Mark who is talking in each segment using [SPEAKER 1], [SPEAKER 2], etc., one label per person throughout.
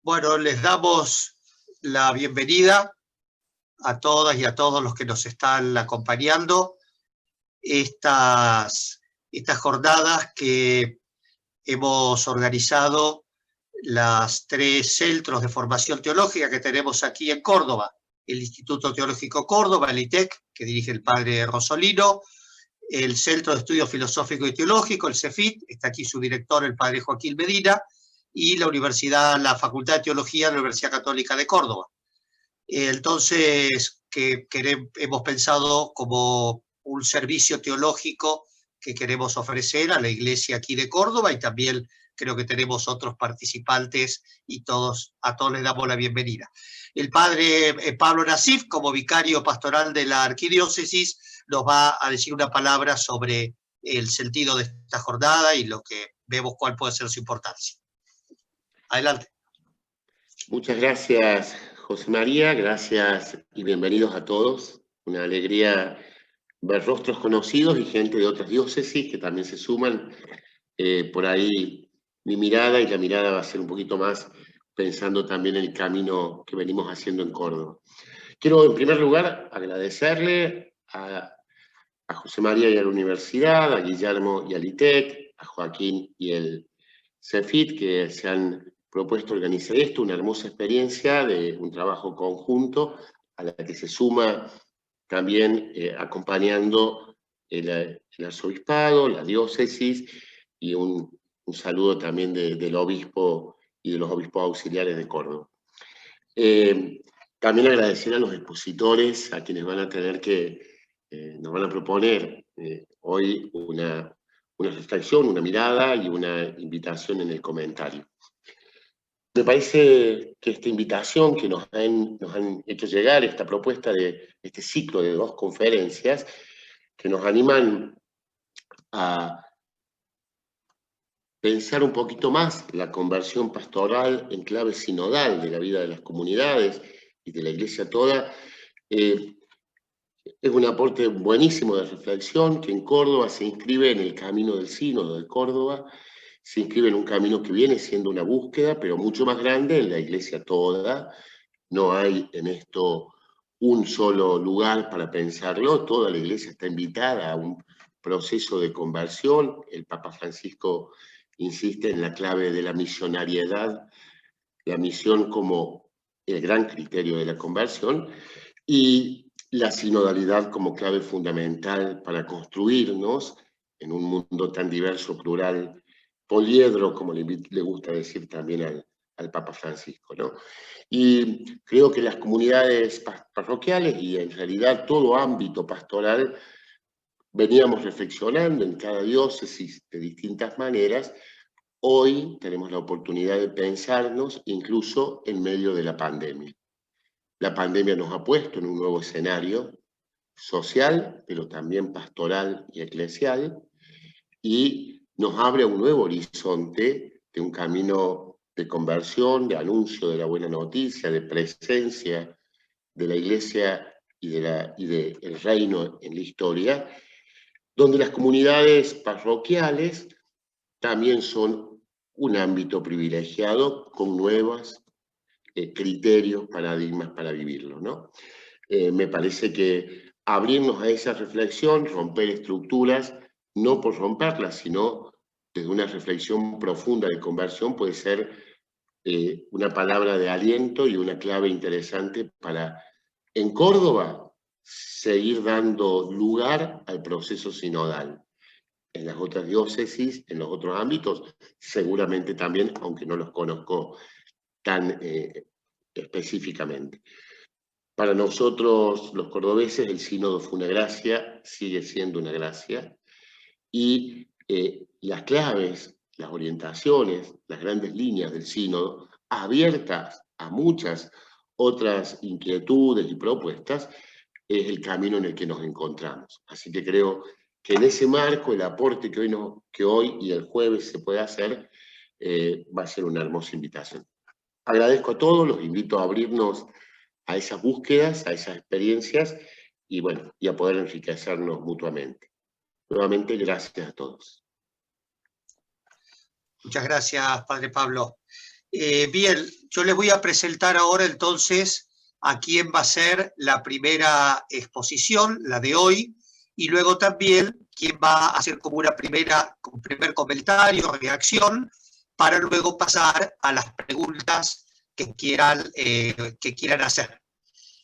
[SPEAKER 1] Bueno, les damos la bienvenida a todas y a todos los que nos están acompañando. Estas jornadas que hemos organizado las 3 centros de formación teológica que tenemos aquí en Córdoba. El Instituto Teológico Córdoba, el ITEC, que dirige el padre Rosolino, el Centro de Estudios Filosófico y Teológico, el CEFIT, está aquí su director, el padre Joaquín Medina, y la Facultad de Teología de la Universidad Católica de Córdoba. Entonces, hemos pensado como un servicio teológico que queremos ofrecer a la iglesia aquí de Córdoba, y también creo que tenemos otros participantes y a todos les damos la bienvenida. El padre Pablo Nasif, como vicario pastoral de la arquidiócesis, nos va a decir una palabra sobre el sentido de esta jornada y lo que vemos cuál puede ser su importancia. Adelante.
[SPEAKER 2] Muchas gracias, José María, gracias y bienvenidos a todos. Una alegría ver rostros conocidos y gente de otras diócesis que también se suman. Por ahí mi mirada y la mirada va a ser un poquito más pensando también en el camino que venimos haciendo en Córdoba. Quiero en primer lugar agradecerle a José María y a la universidad, a Guillermo y al ITEC, a Joaquín y el CEFIT, que se han propuesto organizar esto, una hermosa experiencia de un trabajo conjunto a la que se suma también acompañando el arzobispado, la diócesis, y un saludo también del obispo y de los obispos auxiliares de Córdoba. También agradecer a los expositores, a quienes van a tener nos van a proponer hoy una reflexión, una mirada y una invitación en el comentario. Me parece que esta invitación que nos han hecho llegar, esta propuesta de este ciclo de 2 conferencias, que nos animan a pensar un poquito más la conversión pastoral en clave sinodal de la vida de las comunidades y de la Iglesia toda, es un aporte buenísimo de reflexión que en Córdoba se inscribe en el camino del sínodo de Córdoba, se inscribe en un camino que viene siendo una búsqueda, pero mucho más grande en la Iglesia toda. No hay en esto un solo lugar para pensarlo, toda la Iglesia está invitada a un proceso de conversión. El Papa Francisco insiste en la clave de la misionariedad, la misión como el gran criterio de la conversión, y la sinodalidad como clave fundamental para construirnos en un mundo tan diverso, plural, poliedro, como le gusta decir también al Papa Francisco, ¿no? Y creo que las comunidades parroquiales y en realidad todo ámbito pastoral veníamos reflexionando en cada diócesis de distintas maneras. Hoy tenemos la oportunidad de pensarnos incluso en medio de la pandemia. La pandemia nos ha puesto en un nuevo escenario social, pero también pastoral y eclesial, y nos abre un nuevo horizonte de un camino de conversión, de anuncio de la buena noticia, de presencia de la Iglesia y del reino en la historia, donde las comunidades parroquiales también son un ámbito privilegiado con nuevos criterios, paradigmas para vivirlo, ¿no? Me parece que abrirnos a esa reflexión, romper estructuras, no por romperlas, sino desde una reflexión profunda de conversión, puede ser una palabra de aliento y una clave interesante para, en Córdoba, seguir dando lugar al proceso sinodal. En las otras diócesis, en los otros ámbitos, seguramente también, aunque no los conozco tan específicamente. Para nosotros, los cordobeses, el sínodo fue una gracia, sigue siendo una gracia, y las claves, las orientaciones, las grandes líneas del sínodo, abiertas a muchas otras inquietudes y propuestas, es el camino en el que nos encontramos. Así que creo que en ese marco el aporte que hoy y el jueves se puede hacer va a ser una hermosa invitación. Agradezco a todos, los invito a abrirnos a esas búsquedas, a esas experiencias, y bueno, y a poder enriquecernos mutuamente. Nuevamente, gracias a todos.
[SPEAKER 1] Muchas gracias, padre Pablo. Bien, yo les voy a presentar ahora entonces a quién va a ser la primera exposición, la de hoy, y luego también quién va a hacer como un primer comentario, reacción, para luego pasar a las preguntas que quieran hacer.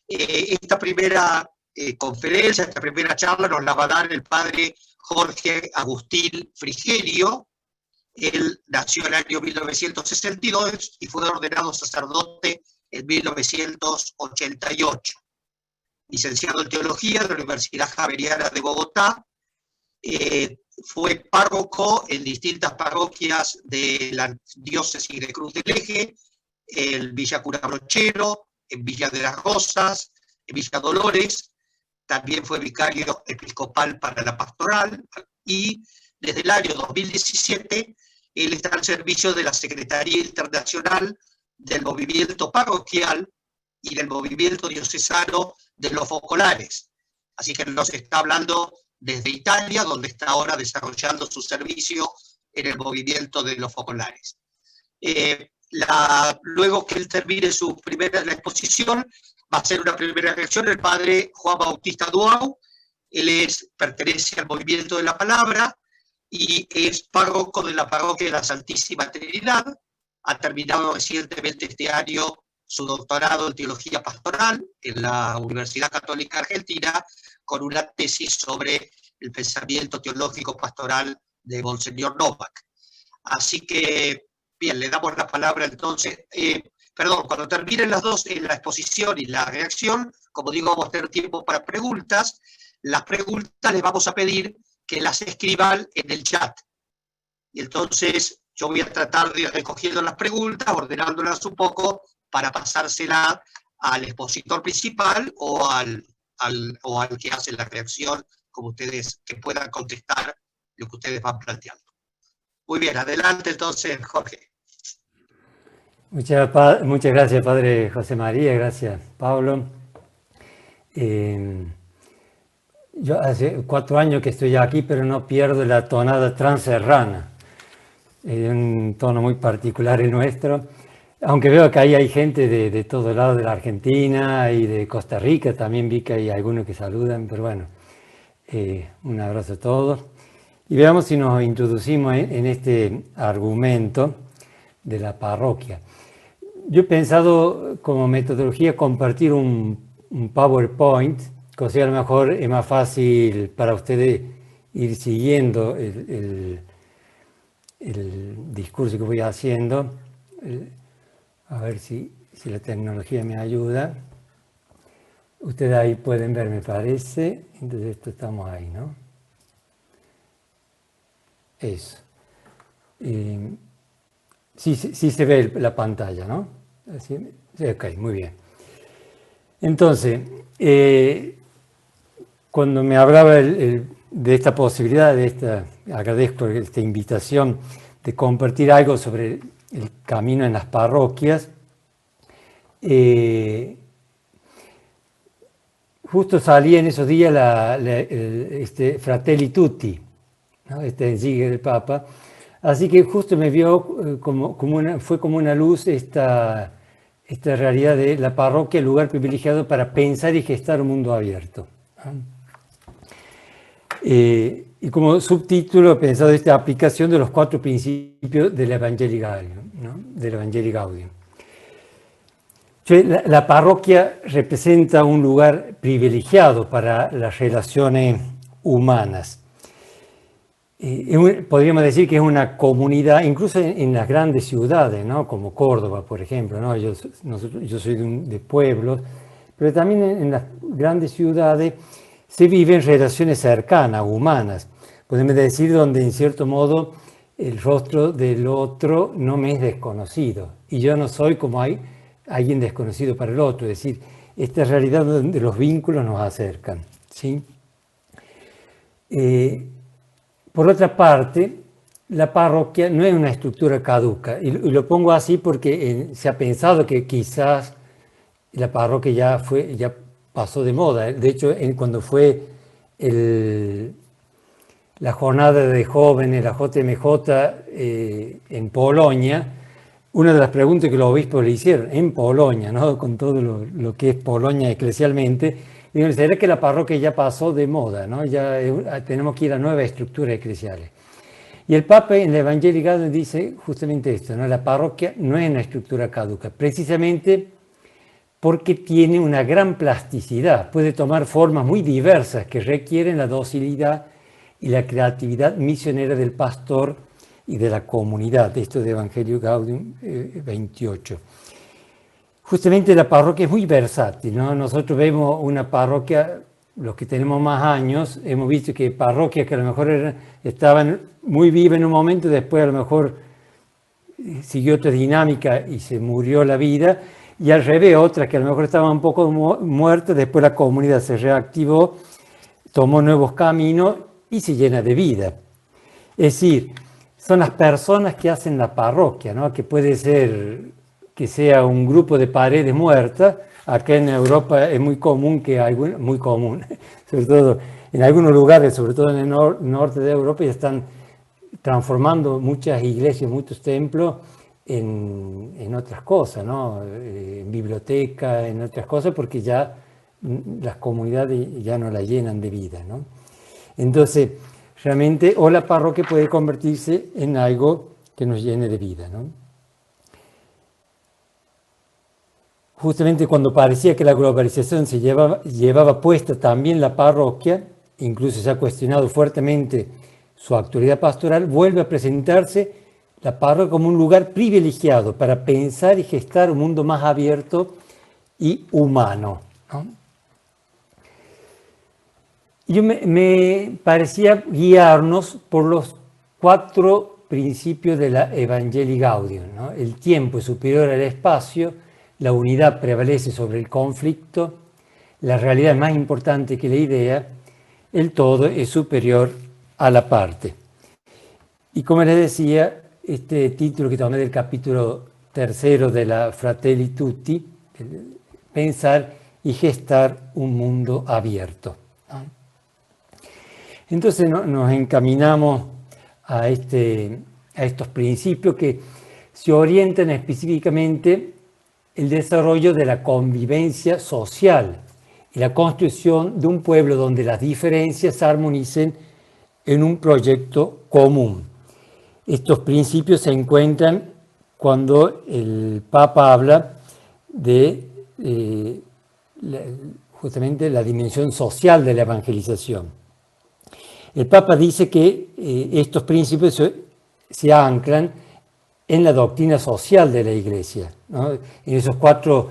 [SPEAKER 1] Esta primera conferencia, esta primera charla nos la va a dar el padre Jorge Agustín Frigerio. Él nació en el año 1962 y fue ordenado sacerdote en 1988. Licenciado en Teología de la Universidad Javeriana de Bogotá, fue párroco en distintas parroquias de la diócesis de Cruz del Eje, en Villa Curabrochero, en Villa de las Rosas, en Villa Dolores. También fue vicario episcopal para la pastoral y desde el año 2017 él está al servicio de la Secretaría Internacional del Movimiento Parroquial y del Movimiento Diocesano de los Focolares. Así que nos está hablando desde Italia, donde está ahora desarrollando su servicio en el movimiento de los Focolares. Luego que él termine la exposición, va a ser una primera reacción el padre Juan Bautista Duau. Él pertenece al Movimiento de la Palabra y es párroco de la parroquia de la Santísima Trinidad. Ha terminado recientemente este año su doctorado en Teología Pastoral en la Universidad Católica Argentina, con una tesis sobre el pensamiento teológico pastoral de Monseñor Novak. Así que, bien, le damos la palabra entonces. Cuando terminen las dos, la exposición y la reacción, como digo, vamos a tener tiempo para preguntas. Las preguntas les vamos a pedir que las escriban en el chat. Y entonces yo voy a tratar de ir recogiendo las preguntas, ordenándolas un poco para pasársela al expositor principal o al que hace la reacción, como ustedes, que puedan contestar lo que ustedes van planteando. Muy bien, adelante entonces, Jorge.
[SPEAKER 3] Muchas gracias, Padre José María, gracias, Pablo. Yo hace 4 años que estoy aquí, pero no pierdo la tonada transerrana. Un tono muy particular el nuestro. Aunque veo que ahí hay gente de todos lados de la Argentina y de Costa Rica, también vi que hay algunos que saludan, pero bueno, un abrazo a todos. Y veamos si nos introducimos en este argumento de la parroquia. Yo he pensado como metodología compartir un PowerPoint, que a lo mejor es más fácil para ustedes ir siguiendo el discurso que voy haciendo. A ver si la tecnología me ayuda. Ustedes ahí pueden ver, me parece. Entonces esto estamos ahí, ¿no? Eso. Sí se ve la pantalla, ¿no? Así, ok, muy bien. Entonces, cuando me hablaba de esta posibilidad, agradezco esta invitación de compartir algo sobre el camino en las parroquias, justo salía en esos días Fratelli Tutti, ¿no? Este encíclica del Papa. Así que justo me vio fue como una luz esta realidad de la parroquia, el lugar privilegiado para pensar y gestar un mundo abierto. Y como subtítulo he pensado esta aplicación de los 4 principios del Evangelii Gaudium, ¿no? Del Evangelii Gaudium. La parroquia representa un lugar privilegiado para las relaciones humanas. Podríamos decir que es una comunidad, incluso en las grandes ciudades, ¿no? Como Córdoba, por ejemplo, ¿no? Yo soy de pueblos, pero también en las grandes ciudades se viven relaciones cercanas, humanas. Podemos decir donde en cierto modo el rostro del otro no me es desconocido y yo no soy como alguien desconocido para el otro. Es decir, esta realidad donde los vínculos nos acercan, ¿sí? Por otra parte, la parroquia no es una estructura caduca, y lo pongo así porque se ha pensado que quizás la parroquia ya pasó de moda. De hecho, cuando fue la jornada de jóvenes, la JMJ, en Polonia, una de las preguntas que los obispos le hicieron en Polonia, ¿no? Con todo lo que es Polonia eclesialmente, dijeron, ¿será que la parroquia ya pasó de moda, ¿no? Ya tenemos que ir a nuevas estructuras eclesiales? Y el Papa en el Evangelii Gaudium dice justamente esto, ¿no? La parroquia no es una estructura caduca, precisamente porque tiene una gran plasticidad, puede tomar formas muy diversas que requieren la docilidad y la creatividad misionera del pastor y de la comunidad. Esto de Evangelii Gaudium 28. Justamente la parroquia es muy versátil, ¿no? Nosotros vemos una parroquia, los que tenemos más años, hemos visto que parroquias que a lo mejor estaban muy vivas en un momento, después a lo mejor siguió otra dinámica y se murió la vida, y al revés, otras que a lo mejor estaban un poco muertas, después la comunidad se reactivó, tomó nuevos caminos y se llena de vida. Es decir, son las personas que hacen la parroquia, ¿no? Que puede ser que sea un grupo de paredes muertas. Acá en Europa es muy común que muy común, sobre todo en algunos lugares, sobre todo en el norte de Europa, ya están transformando muchas iglesias, muchos templos en otras cosas, ¿no? En bibliotecas, en otras cosas, porque ya las comunidades ya no la llenan de vida, ¿no? Entonces, realmente, o la parroquia puede convertirse en algo que nos llene de vida, ¿no? Justamente cuando parecía que la globalización se llevaba puesta también la parroquia, incluso se ha cuestionado fuertemente su actualidad pastoral, vuelve a presentarse la parroquia como un lugar privilegiado para pensar y gestar un mundo más abierto y humano, ¿no? Yo me parecía guiarnos por los 4 principios de la Evangelii Gaudium, ¿no? El tiempo es superior al espacio, la unidad prevalece sobre el conflicto, la realidad es más importante que la idea, el todo es superior a la parte. Y como les decía, este título que tomé del capítulo 3 de la Fratelli Tutti, pensar y gestar un mundo abierto. Entonces nos encaminamos a estos principios que se orientan específicamente el desarrollo de la convivencia social y la construcción de un pueblo donde las diferencias se armonicen en un proyecto común. Estos principios se encuentran cuando el Papa habla de justamente la dimensión social de la evangelización. El Papa dice que estos principios se anclan en la doctrina social de la Iglesia, ¿no? En esos 4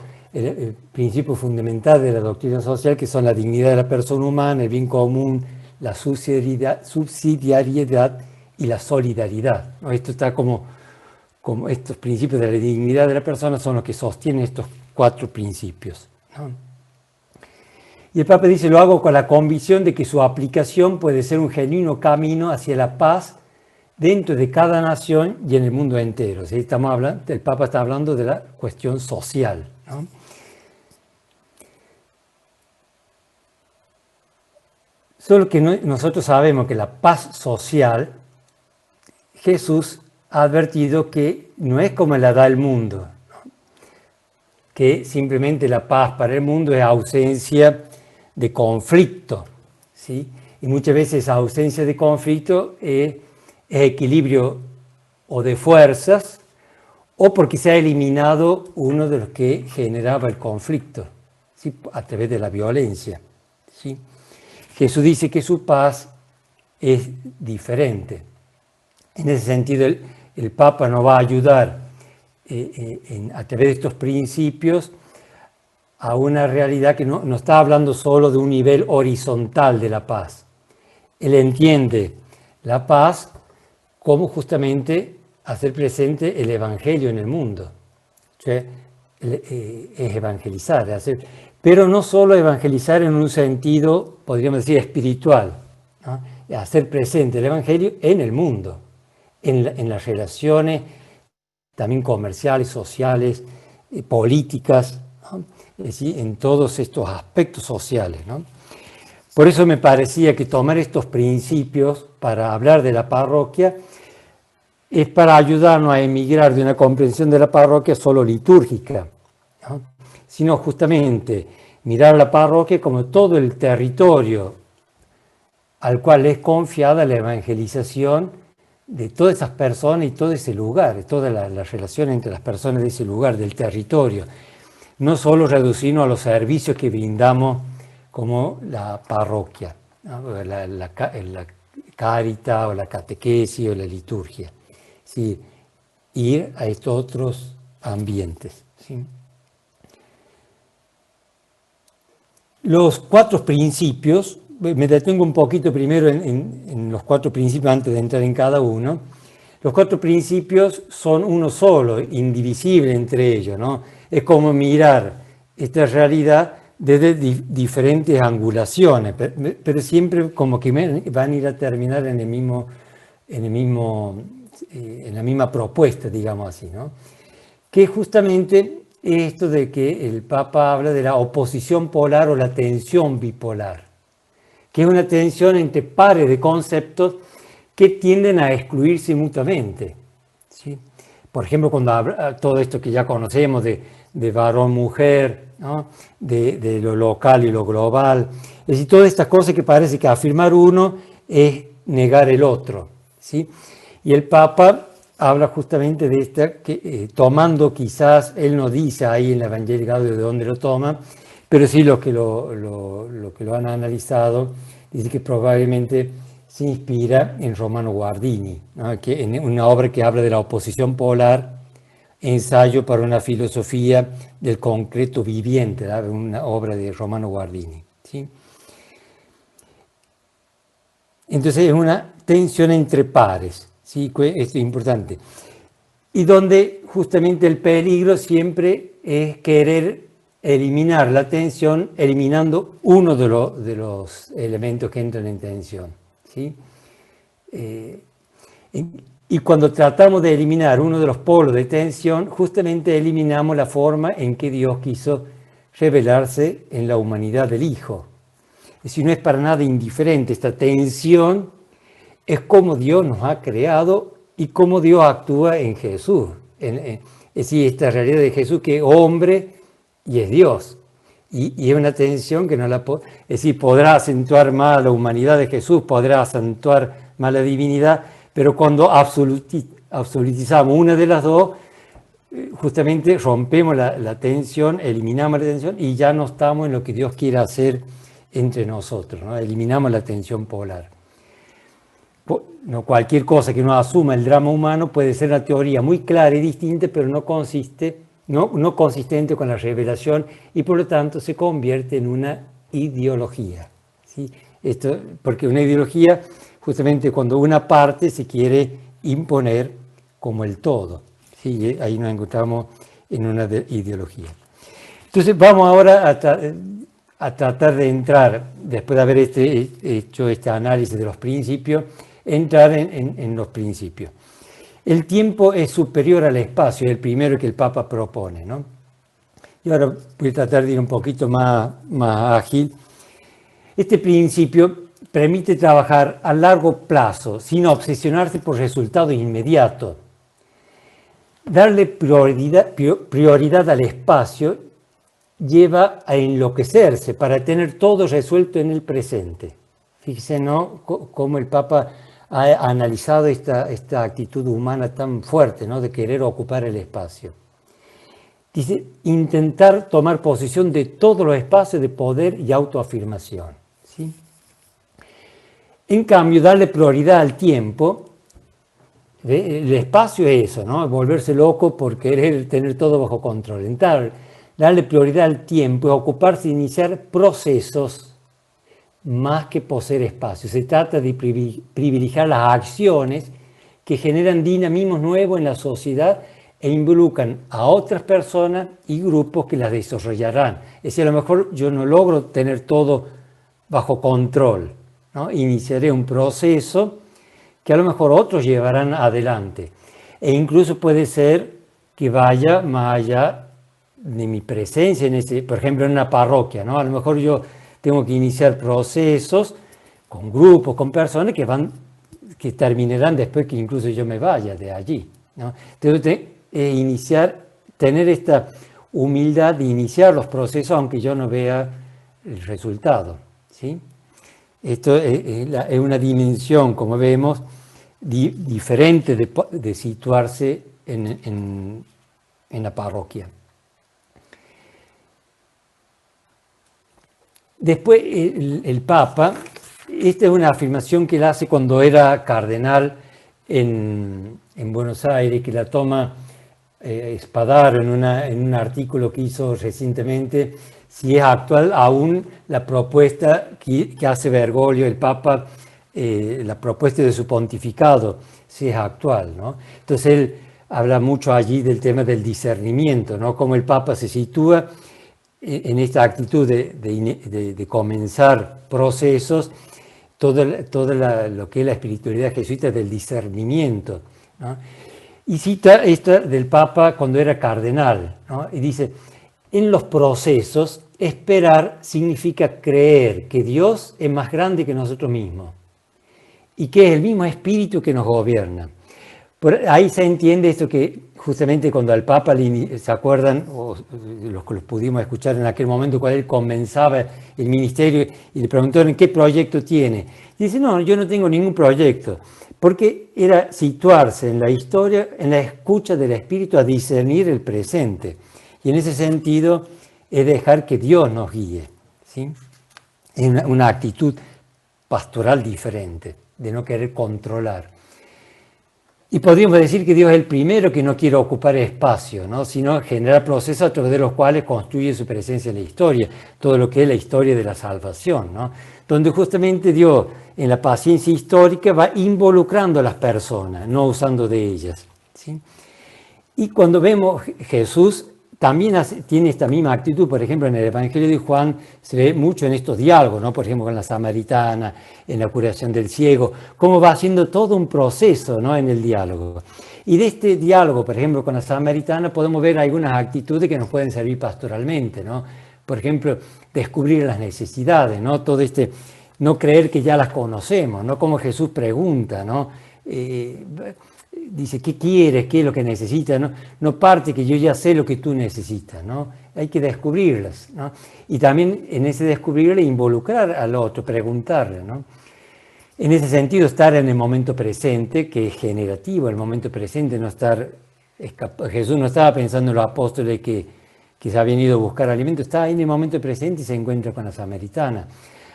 [SPEAKER 3] principios fundamentales de la doctrina social, que son la dignidad de la persona humana, el bien común, la subsidiariedad y la solidaridad, ¿no? Esto está como estos principios de la dignidad de la persona son los que sostienen estos 4 principios, ¿no? Y el Papa dice, lo hago con la convicción de que su aplicación puede ser un genuino camino hacia la paz dentro de cada nación y en el mundo entero. ¿Sí? El Papa está hablando de la cuestión social, ¿no? Solo que nosotros sabemos que la paz social, Jesús ha advertido que no es como la da el mundo, ¿no? Que simplemente la paz para el mundo es ausencia de conflicto, ¿sí? Y muchas veces esa ausencia de conflicto es equilibrio o de fuerzas o porque se ha eliminado uno de los que generaba el conflicto, ¿sí? A través de la violencia, ¿sí? Jesús dice que su paz es diferente. En ese sentido, el Papa nos va a ayudar a través de estos principios a una realidad que no está hablando solo de un nivel horizontal de la paz. Él entiende la paz como justamente hacer presente el Evangelio en el mundo. O sea, es evangelizar, pero no solo evangelizar en un sentido, podríamos decir, espiritual, ¿no? Hacer presente el Evangelio en el mundo, en las relaciones también comerciales, sociales, políticas, ¿no? Es decir, en todos estos aspectos sociales, ¿no? Por eso me parecía que tomar estos principios para hablar de la parroquia es para ayudarnos a emigrar de una comprensión de la parroquia solo litúrgica, ¿no? Sino justamente mirar la parroquia como todo el territorio al cual es confiada la evangelización de todas esas personas y todo ese lugar, toda la relación entre las personas de ese lugar, del territorio. No solo reducirnos a los servicios que brindamos como la parroquia, ¿no? la carita o la catequesis o la liturgia. ¿Sí? Ir a estos otros ambientes. ¿Sí? Los 4 principios, me detengo un poquito primero en los 4 principios antes de entrar en cada uno. Los 4 principios son uno solo, indivisible entre ellos, ¿no? Es como mirar esta realidad desde diferentes angulaciones, pero siempre como que van a ir a terminar en la misma propuesta, digamos así, ¿no? Que justamente esto de que el Papa habla de la oposición polar o la tensión bipolar, que es una tensión entre pares de conceptos que tienden a excluirse mutuamente, ¿sí? Por ejemplo, cuando habla todo esto que ya conocemos de varón-mujer, ¿no? de lo local y lo global, es decir, todas estas cosas que parece que afirmar uno es negar el otro, ¿sí? Y el Papa habla justamente de esta, que tomando quizás, él no dice ahí en el Evangelio Gaudium de dónde lo toma, pero sí lo que lo han analizado, dice que probablemente se inspira en Romano Guardini, ¿no? Que en una obra que habla de la oposición polar, ensayo para una filosofía del concreto viviente, ¿no? Una obra de Romano Guardini, ¿sí? Entonces es una tensión entre pares, ¿sí? Esto es importante. Y donde justamente el peligro siempre es querer eliminar la tensión, eliminando uno de los elementos que entran en tensión, ¿sí? Y cuando tratamos de eliminar uno de los polos de tensión, justamente eliminamos la forma en que Dios quiso revelarse en la humanidad del Hijo. Es decir, no es para nada indiferente esta tensión, es cómo Dios nos ha creado y cómo Dios actúa en Jesús. Es decir, esta realidad de Jesús que es hombre y es Dios. Y es una tensión que no la puede... Es decir, podrá acentuar más la humanidad de Jesús, podrá acentuar más la divinidad, pero cuando absolutizamos una de las dos, justamente rompemos la tensión, eliminamos la tensión y ya no estamos en lo que Dios quiere hacer entre nosotros, ¿no? Eliminamos la tensión polar. No, cualquier cosa que no asuma el drama humano puede ser una teoría muy clara y distinta, pero no consistente con la revelación y por lo tanto se convierte en una ideología, ¿sí? Esto, porque una ideología, justamente cuando una parte se quiere imponer como el todo, ¿sí? Ahí nos encontramos en una ideología. Entonces vamos ahora a tratar de entrar, después de haber hecho este análisis de los principios, entrar en los principios. El tiempo es superior al espacio, es el primero que el Papa propone, ¿no? Y ahora voy a tratar de ir un poquito más ágil. Este principio permite trabajar a largo plazo, sin obsesionarse por resultados inmediatos. Darle prioridad al espacio lleva a enloquecerse para tener todo resuelto en el presente. Fíjense, ¿no?, cómo el Papa ha analizado esta actitud humana tan fuerte, ¿no?, de querer ocupar el espacio. Dice, intentar tomar posesión de todos los espacios de poder y autoafirmación, ¿sí? En cambio, darle prioridad al tiempo, el espacio es eso, ¿no?, volverse loco por querer tener todo bajo control. Darle prioridad al tiempo es ocuparse de iniciar procesos más que poseer espacio. Se trata de privilegiar las acciones que generan dinamismos nuevos en la sociedad e involucran a otras personas y grupos que las desarrollarán. Es decir, a lo mejor yo no logro tener todo bajo control, ¿no? Iniciaré un proceso que a lo mejor otros llevarán adelante. E incluso puede ser que vaya más allá de mi presencia, por ejemplo, en una parroquia, ¿no? A lo mejor yo tengo que iniciar procesos con grupos, con personas que van que terminarán después que incluso yo me vaya de allí, ¿no? Entonces, tener esta humildad de iniciar los procesos aunque yo no vea el resultado, ¿sí? Esto es una dimensión, como vemos, diferente de situarse en la parroquia. Después, el Papa, esta es una afirmación que él hace cuando era cardenal en Buenos Aires, que la toma Spadaro en un artículo que hizo recientemente, si es actual aún la propuesta que hace Bergoglio, el Papa, la propuesta de su pontificado, si es actual, ¿no? Entonces él habla mucho allí del tema del discernimiento, ¿no? Cómo el Papa se sitúa en esta actitud de comenzar procesos, todo lo que es la espiritualidad jesuita del discernimiento, ¿no? Y cita esta del Papa cuando era cardenal, ¿no? Y dice, en los procesos, esperar significa creer que Dios es más grande que nosotros mismos y que es el mismo espíritu que nos gobierna. Por ahí se entiende esto que justamente cuando al Papa, ¿se acuerdan? O los que los pudimos escuchar en aquel momento cuando él comenzaba el ministerio y le preguntaron ¿qué proyecto tiene? Y dice, no, yo no tengo ningún proyecto. Porque era situarse en la historia, en la escucha del Espíritu, a discernir el presente. Y en ese sentido es dejar que Dios nos guíe, ¿sí? Es una actitud pastoral diferente, de no querer controlar. Y podríamos decir que Dios es el primero que no quiere ocupar espacio, ¿no? Sino generar procesos a través de los cuales construye su presencia en la historia, todo lo que es la historia de la salvación, ¿no? Donde justamente Dios, en la paciencia histórica, va involucrando a las personas, no usando de ellas, ¿sí? Y cuando vemos Jesús, también tiene esta misma actitud. Por ejemplo, en el Evangelio de Juan se ve mucho en estos diálogos, ¿no? Por ejemplo, con la samaritana, en la curación del ciego, cómo va haciendo todo un proceso, ¿no? En el diálogo. Y de este diálogo, por ejemplo, con la samaritana, podemos ver algunas actitudes que nos pueden servir pastoralmente, ¿no? Por ejemplo, descubrir las necesidades, ¿no? Todo no creer que ya las conocemos, ¿no? Como Jesús pregunta, ¿no? Dice, ¿qué quieres? ¿Qué es lo que necesitas? No parte que yo ya sé lo que tú necesitas, ¿no? Hay que descubrirlas, ¿no? Y también en ese descubrirle involucrar al otro, preguntarle, ¿no? En ese sentido, estar en el momento presente, que es generativo, el momento presente, no estar... Jesús no estaba pensando en los apóstoles que se habían ido a buscar alimento, estaba ahí en el momento presente y se encuentra con la samaritana.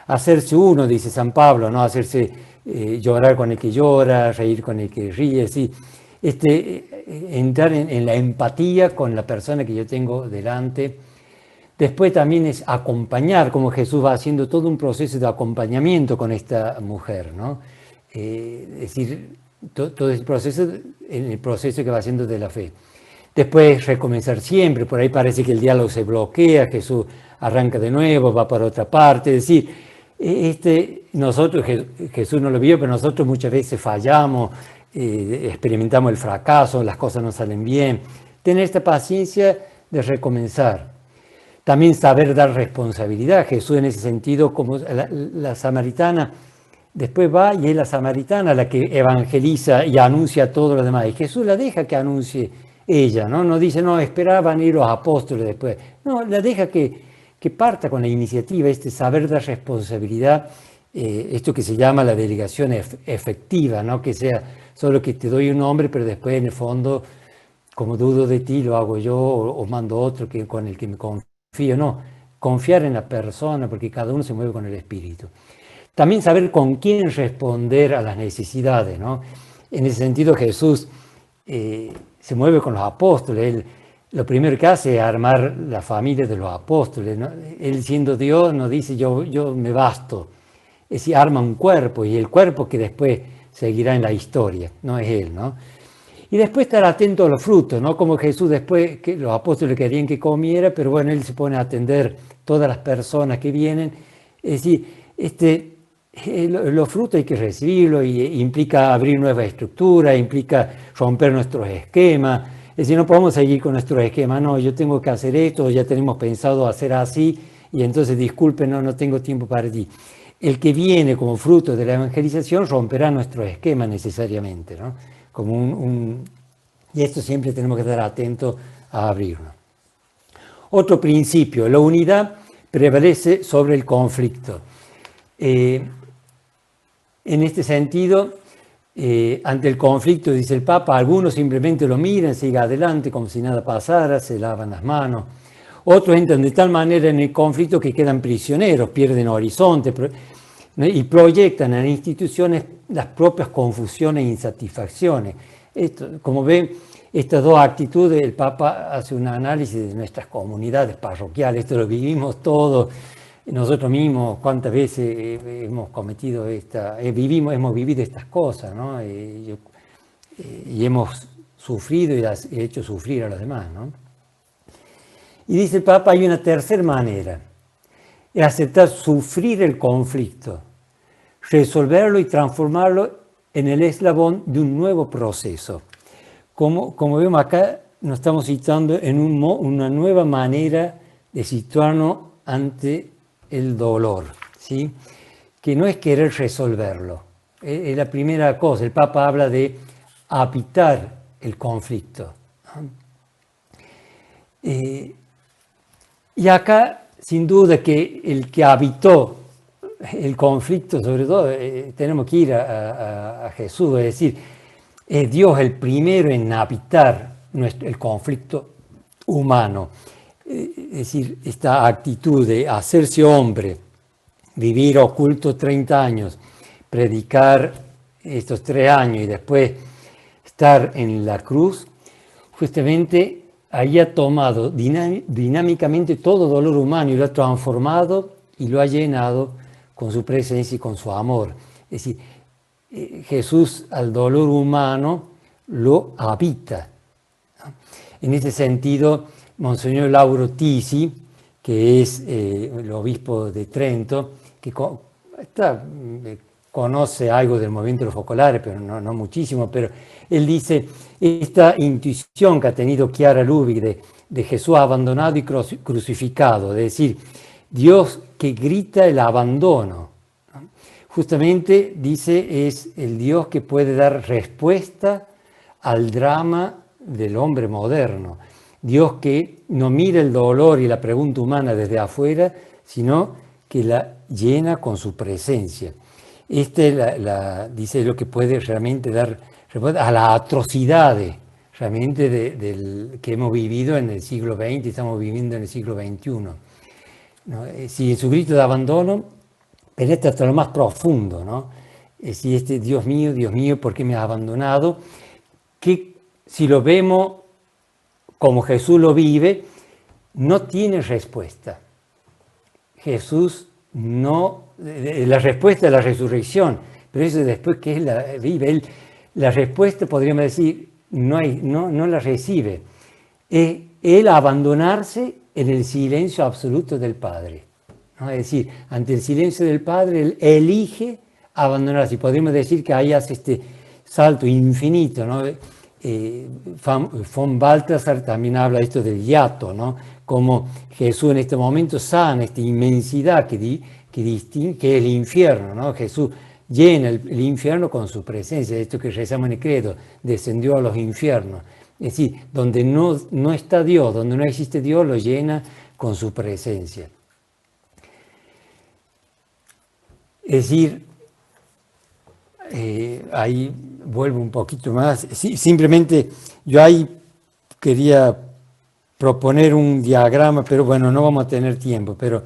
[SPEAKER 3] Hacerse uno, dice San Pablo, ¿no? Hacerse... llorar con el que llora, reír con el que ríe, ¿sí? Entrar en la empatía con la persona que yo tengo delante. Después también es acompañar, como Jesús va haciendo todo un proceso de acompañamiento con esta mujer, ¿no? Es decir, todo ese proceso, en el proceso que va haciendo de la fe. Después recomenzar siempre, por ahí parece que el diálogo se bloquea, Jesús arranca de nuevo, va para otra parte, es decir, nosotros, Jesús no lo vio, pero nosotros muchas veces fallamos, experimentamos el fracaso, las cosas no salen bien. Tener esta paciencia de recomenzar. También saber dar responsabilidad. Jesús en ese sentido, como la samaritana, después va y es la samaritana la que evangeliza y anuncia a todos los demás. Y Jesús la deja que anuncie ella, ¿no? No dice, no, esperaban ir los apóstoles después. No, la deja que parta con la iniciativa, saber dar responsabilidad, esto que se llama la delegación efectiva, no que sea solo que te doy un nombre, pero después en el fondo, como dudo de ti, lo hago yo o mando otro con el que me confío. No, confiar en la persona, porque cada uno se mueve con el espíritu. También saber con quién responder a las necesidades, ¿no? En ese sentido Jesús se mueve con los apóstoles. Él, lo primero que hace es armar la familia de los apóstoles, ¿no? Él siendo Dios no dice yo me basto, es decir, arma un cuerpo y el cuerpo que después seguirá en la historia, no es él, ¿no? Y después estar atento a los frutos, ¿no? Como Jesús después, que los apóstoles querían que comiera, pero bueno, él se pone a atender todas las personas que vienen, es decir, los frutos hay que recibirlos y implica abrir nuevas estructuras, implica romper nuestros esquemas. Es decir, no podemos seguir con nuestro esquema, no, yo tengo que hacer esto, ya tenemos pensado hacer así, y entonces disculpen, no tengo tiempo para ti. el que viene como fruto de la evangelización romperá nuestro esquema necesariamente, ¿no? Y esto siempre tenemos que estar atentos a abrirlo. Otro principio, la unidad prevalece sobre el conflicto. En este sentido, ante el conflicto, dice el Papa, algunos simplemente lo miran, siguen adelante como si nada pasara, se lavan las manos. Otros entran de tal manera en el conflicto que quedan prisioneros, pierden horizonte y proyectan en instituciones las propias confusiones e insatisfacciones. Esto, como ven, estas dos actitudes, el Papa hace un análisis de nuestras comunidades parroquiales, esto lo vivimos todos, nosotros mismos, cuántas veces hemos cometido hemos vivido estas cosas, ¿no? Y hemos sufrido y hecho sufrir a los demás, ¿no? Y dice el Papa, hay una tercera manera, es aceptar sufrir el conflicto, resolverlo y transformarlo en el eslabón de un nuevo proceso. Como vemos acá, nos estamos situando en una nueva manera de situarnos ante el dolor, ¿sí? Que no es querer resolverlo. Es la primera cosa. El Papa habla de habitar el conflicto. Y acá, sin duda, que el que habitó el conflicto, sobre todo, tenemos que ir a Jesús, es decir, es Dios el primero en habitar el conflicto humano. Es decir, esta actitud de hacerse hombre, vivir oculto 30 años, predicar estos 3 años y después estar en la cruz, justamente ahí ha tomado dinámicamente todo dolor humano y lo ha transformado y lo ha llenado con su presencia y con su amor. Es decir, Jesús al dolor humano lo habita. En ese sentido, Monseñor Lauro Tisi, que es el obispo de Trento, que conoce algo del movimiento de los focolares, pero no muchísimo, pero él dice, esta intuición que ha tenido Chiara Lubich de Jesús abandonado y crucificado, es decir, Dios que grita el abandono, ¿no? Justamente, dice, es el Dios que puede dar respuesta al drama del hombre moderno. Dios que no mira el dolor y la pregunta humana desde afuera, sino que la llena con su presencia. Dice lo que puede realmente dar respuesta a las atrocidades realmente que hemos vivido en el siglo XX y estamos viviendo en el siglo XXI. ¿No? Si en su grito de abandono penetra hasta lo más profundo, ¿no? Si Dios mío, ¿por qué me has abandonado? Que si lo vemos como Jesús lo vive, no tiene respuesta. Jesús no, la respuesta es la resurrección, pero eso después que Él la vive, la respuesta podríamos decir, no la recibe. Es Él abandonarse en el silencio absoluto del Padre, ¿no? Es decir, ante el silencio del Padre, Él elige abandonarse. Podríamos decir que ahí hace este salto infinito, ¿no? Von Balthasar también habla esto del hiato, ¿no? Como Jesús en este momento sana esta inmensidad que es el infierno, ¿no? Jesús llena el infierno con su presencia, esto que rezamos en el credo, descendió a los infiernos. Es decir, donde no está Dios, donde no existe Dios, lo llena con su presencia. Es decir, ahí vuelvo un poquito más. Sí, simplemente yo ahí quería proponer un diagrama, pero bueno, no vamos a tener tiempo. Pero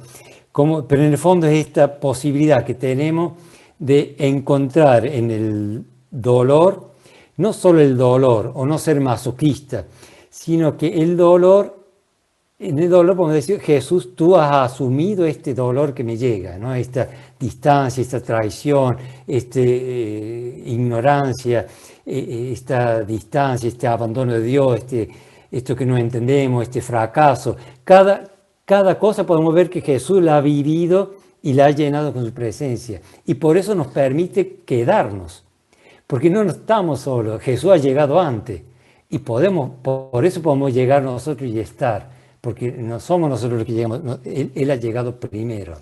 [SPEAKER 3] en el fondo es esta posibilidad que tenemos de encontrar en el dolor, no solo el dolor o no ser masoquista, sino que en el dolor podemos decir, Jesús, tú has asumido este dolor que me llega, ¿no? Esta distancia, esta traición, esta ignorancia, esta distancia, este abandono de Dios, esto que no entendemos, este fracaso. Cada cosa podemos ver que Jesús la ha vivido y la ha llenado con su presencia. Y por eso nos permite quedarnos, porque no estamos solos, Jesús ha llegado antes y por eso podemos llegar nosotros y estar. Porque no somos nosotros los que llegamos, Él ha llegado primero.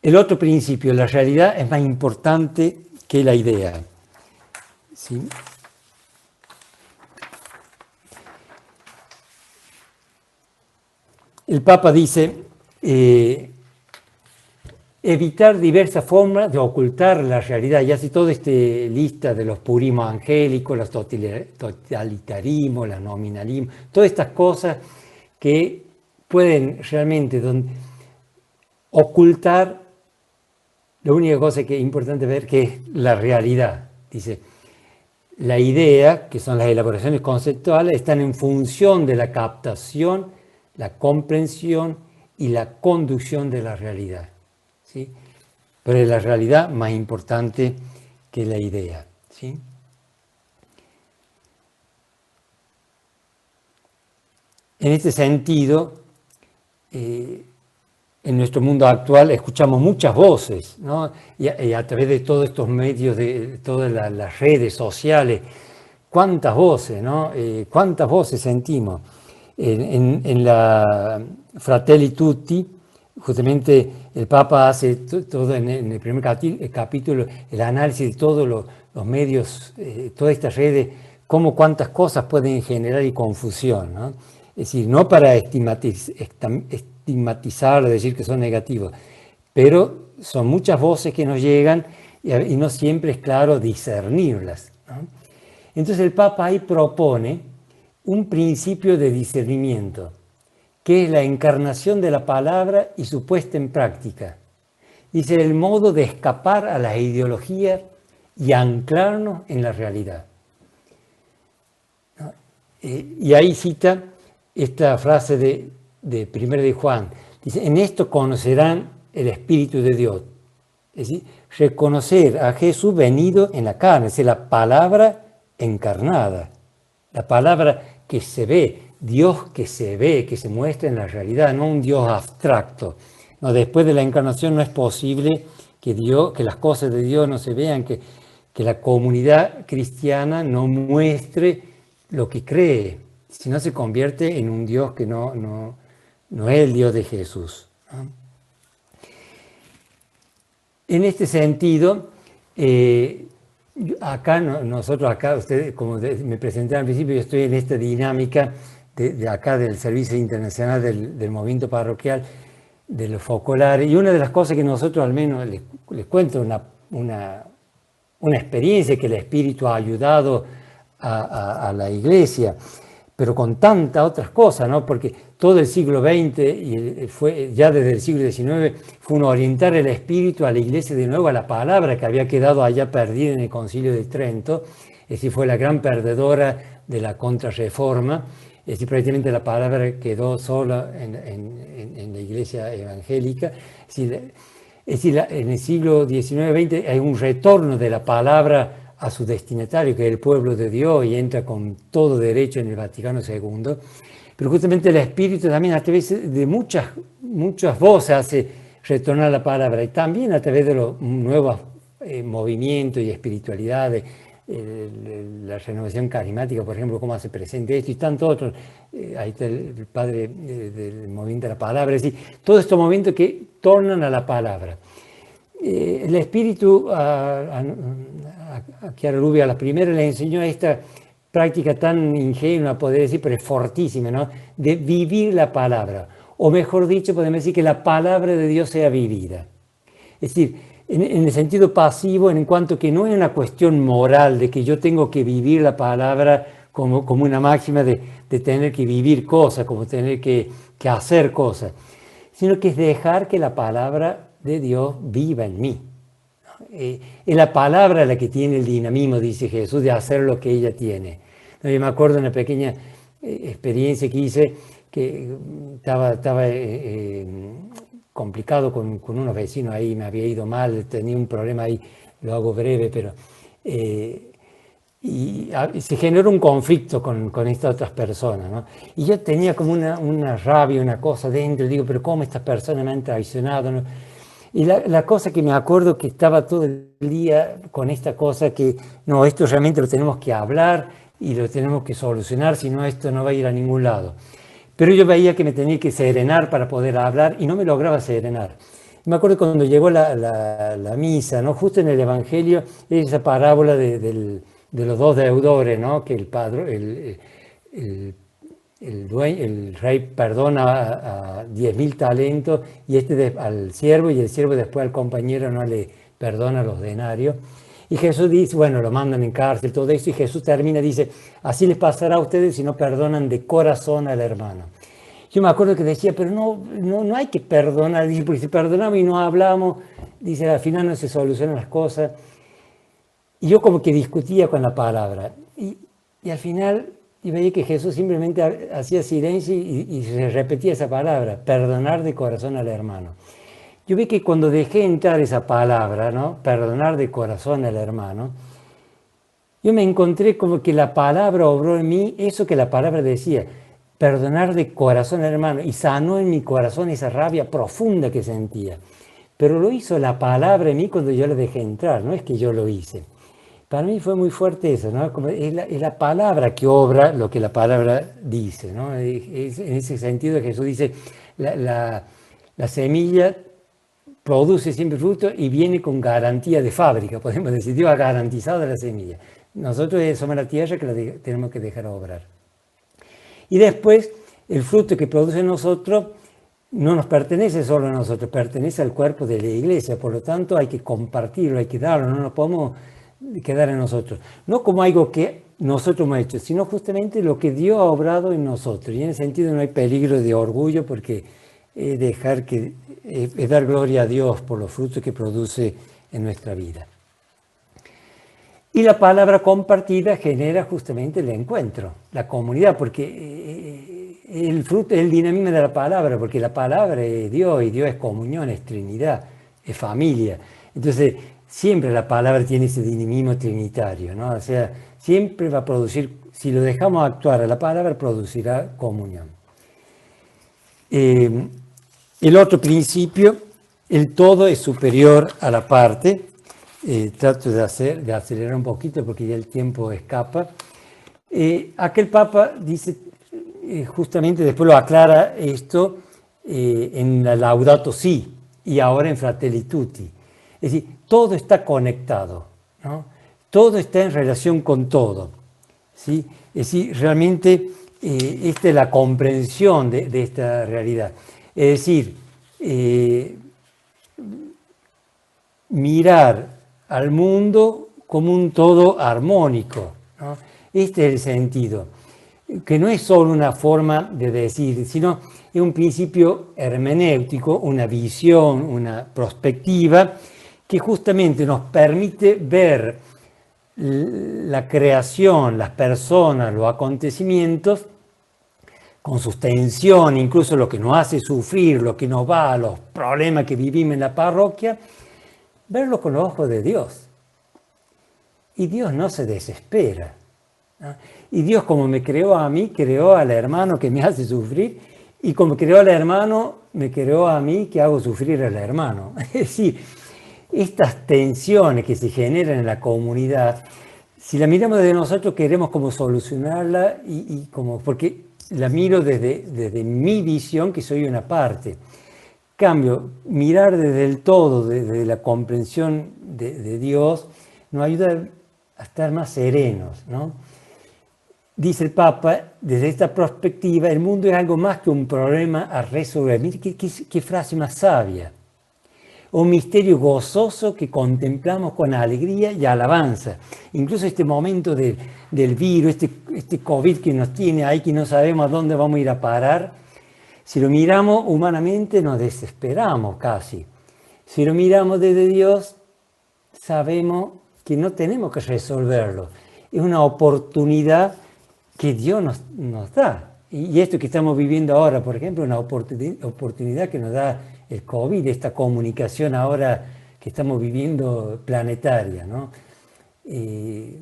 [SPEAKER 3] el otro principio, la realidad es más importante que la idea. ¿Sí? El Papa dice, evitar diversas formas de ocultar la realidad, y hace toda esta lista de los purismos angélicos, los totalitarismos, los nominalismos, todas estas cosas que pueden realmente ocultar la única cosa que es importante ver, que es la realidad. Dice, la idea, que son las elaboraciones conceptuales, están en función de la captación, la comprensión y la conducción de la realidad. ¿Sí? Pero es la realidad más importante que la idea. ¿Sí? En este sentido, en nuestro mundo actual escuchamos muchas voces, ¿no? y a través de todos estos medios, de todas las redes sociales, cuántas voces, ¿no? Cuántas voces sentimos. En la Fratelli Tutti, justamente el Papa hace todo en el primer capítulo el análisis de todos los medios, todas estas redes, cómo cuántas cosas pueden generar y confusión, ¿no? Es decir, no para estigmatizar o decir que son negativos, pero son muchas voces que nos llegan y no siempre es claro discernirlas, ¿no? Entonces el Papa ahí propone un principio de discernimiento, que es la encarnación de la palabra y su puesta en práctica. Dice, el modo de escapar a las ideologías y anclarnos en la realidad. Y ahí cita esta frase de 1 de Juan. Dice, en esto conocerán el Espíritu de Dios. Es decir, reconocer a Jesús venido en la carne, es decir, la palabra encarnada, la palabra que se ve, Dios que se ve, que se muestra en la realidad, no un Dios abstracto. No, después de la encarnación no es posible que las cosas de Dios no se vean, que la comunidad cristiana no muestre lo que cree, si no se convierte en un Dios que no es el Dios de Jesús, ¿no? En este sentido, nosotros acá, ustedes, como me presenté al principio, yo estoy en esta dinámica de acá del Servicio Internacional del Movimiento Parroquial, de los focolares, y una de las cosas que nosotros al menos les cuento una experiencia que el Espíritu ha ayudado a la Iglesia, pero con tantas otras cosas, ¿no? Porque todo el siglo XX y ya desde el siglo XIX fue un orientar el espíritu a la Iglesia de nuevo, a la palabra que había quedado allá perdida en el Concilio de Trento. Es decir, fue la gran perdedora de la Contrarreforma. Es decir, prácticamente la palabra quedó sola en la Iglesia evangélica. Es decir, en el siglo XIX-XX hay un retorno de la palabra a su destinatario, que es el pueblo de Dios, y entra con todo derecho en el Vaticano II. Pero justamente el Espíritu también a través de muchas voces hace retornar la palabra, y también a través de los nuevos movimientos y espiritualidades, la renovación carismática, por ejemplo, cómo hace presente esto, y tantos otros. Ahí está el padre del movimiento de la palabra. Es decir, todos estos movimientos que tornan a la palabra. El Espíritu a Chiara Lubick a la primera le enseñó esta práctica tan ingenua, poder decir, pero es fortísima, ¿no? De vivir la palabra, o mejor dicho, podemos decir que la palabra de Dios sea vivida. Es decir, en el sentido pasivo, en cuanto que no es una cuestión moral de que yo tengo que vivir la palabra como una máxima de tener que vivir cosas, como tener que hacer cosas, sino que es dejar que la palabra de Dios viva en mí. Es la palabra la que tiene el dinamismo, dice Jesús, de hacer lo que ella tiene. Yo me acuerdo de una pequeña experiencia que hice, que estaba complicado con unos vecinos ahí, me había ido mal, tenía un problema ahí, lo hago breve, pero y se generó un conflicto con estas otras personas, ¿no? Y yo tenía como una rabia, una cosa dentro, digo, pero ¿cómo estas personas me han traicionado, ¿no? Y la cosa que me acuerdo que estaba todo el día con esta cosa que, no, esto realmente lo tenemos que hablar y lo tenemos que solucionar, si no esto no va a ir a ningún lado. Pero yo veía que me tenía que serenar para poder hablar y no me lograba serenar. Me acuerdo cuando llegó la misa, ¿no? Justo en el Evangelio, esa parábola de los dos deudores, ¿no? Que el rey perdona a 10.000 talentos y al siervo, y el siervo después al compañero no le perdona los denarios. Y Jesús dice, bueno, lo mandan en cárcel, todo eso, y Jesús termina, dice, así les pasará a ustedes si no perdonan de corazón al hermano. Yo me acuerdo que decía, pero no hay que perdonar, dice, porque si perdonamos y no hablamos, dice, al final no se solucionan las cosas. Y yo como que discutía con la palabra. Y al final y veía que Jesús simplemente hacía silencio y se repetía esa palabra, perdonar de corazón al hermano. Yo vi que cuando dejé entrar esa palabra, ¿no? Perdonar de corazón al hermano, yo me encontré como que la palabra obró en mí eso que la palabra decía, perdonar de corazón al hermano, y sanó en mi corazón esa rabia profunda que sentía. Pero lo hizo la palabra en mí cuando yo la dejé entrar, no es que yo lo hice. Para mí fue muy fuerte eso, ¿no? Como es la palabra que obra lo que la palabra dice, ¿no? En ese sentido Jesús dice, la semilla produce siempre fruto y viene con garantía de fábrica, podemos decir, Dios ha garantizado la semilla. Nosotros somos la tierra que la tenemos que dejar obrar. Y después, el fruto que produce en nosotros no nos pertenece solo a nosotros, pertenece al cuerpo de la iglesia, por lo tanto hay que compartirlo, hay que darlo, no nos podemos quedar en nosotros. No como algo que nosotros hemos hecho, sino justamente lo que Dios ha obrado en nosotros. Y en ese sentido no hay peligro de orgullo porque es dar gloria a Dios por los frutos que produce en nuestra vida. Y la palabra compartida genera justamente el encuentro, la comunidad, porque el fruto es el dinamismo de la palabra, porque la palabra es Dios y Dios es comunión, es Trinidad, es familia. Entonces, siempre la palabra tiene ese dinamismo trinitario, ¿no? O sea, siempre va a producir, si lo dejamos actuar a la palabra, producirá comunión. El otro principio, el todo es superior a la parte. Trato de acelerar un poquito porque ya el tiempo escapa. Aquel Papa dice, justamente después lo aclara esto en la Laudato Si y ahora en Fratelli Tutti. Es decir, todo está conectado, ¿no? Todo está en relación con todo, ¿sí? Es decir, realmente esta es la comprensión de esta realidad. Es decir, mirar al mundo como un todo armónico, ¿no? Este es el sentido, que no es solo una forma de decir, sino es un principio hermenéutico, una visión, una perspectiva que justamente nos permite ver la creación, las personas, los acontecimientos, con sus tensiones, incluso lo que nos hace sufrir, lo que nos va, los problemas que vivimos en la parroquia, verlo con los ojos de Dios. Y Dios no se desespera, ¿no? Y Dios, como me creó a mí, creó al hermano que me hace sufrir, y como creó al hermano, me creó a mí que hago sufrir al hermano. Es decir, estas tensiones que se generan en la comunidad, si la miramos desde nosotros, queremos como solucionarla, porque la miro desde mi visión, que soy una parte. Cambio, mirar desde el todo, desde la comprensión de Dios, nos ayuda a estar más serenos, ¿no? Dice el Papa, desde esta perspectiva, el mundo es algo más que un problema a resolver. Mire qué frase más sabia. Un misterio gozoso que contemplamos con alegría y alabanza. Incluso este momento del virus, este COVID que nos tiene ahí, que no sabemos a dónde vamos a ir a parar, si lo miramos humanamente nos desesperamos casi. Si lo miramos desde Dios, sabemos que no tenemos que resolverlo. Es una oportunidad que Dios nos da. Y esto que estamos viviendo ahora, por ejemplo, es una oportunidad que nos da el COVID, esta comunicación ahora que estamos viviendo planetaria, ¿no? Es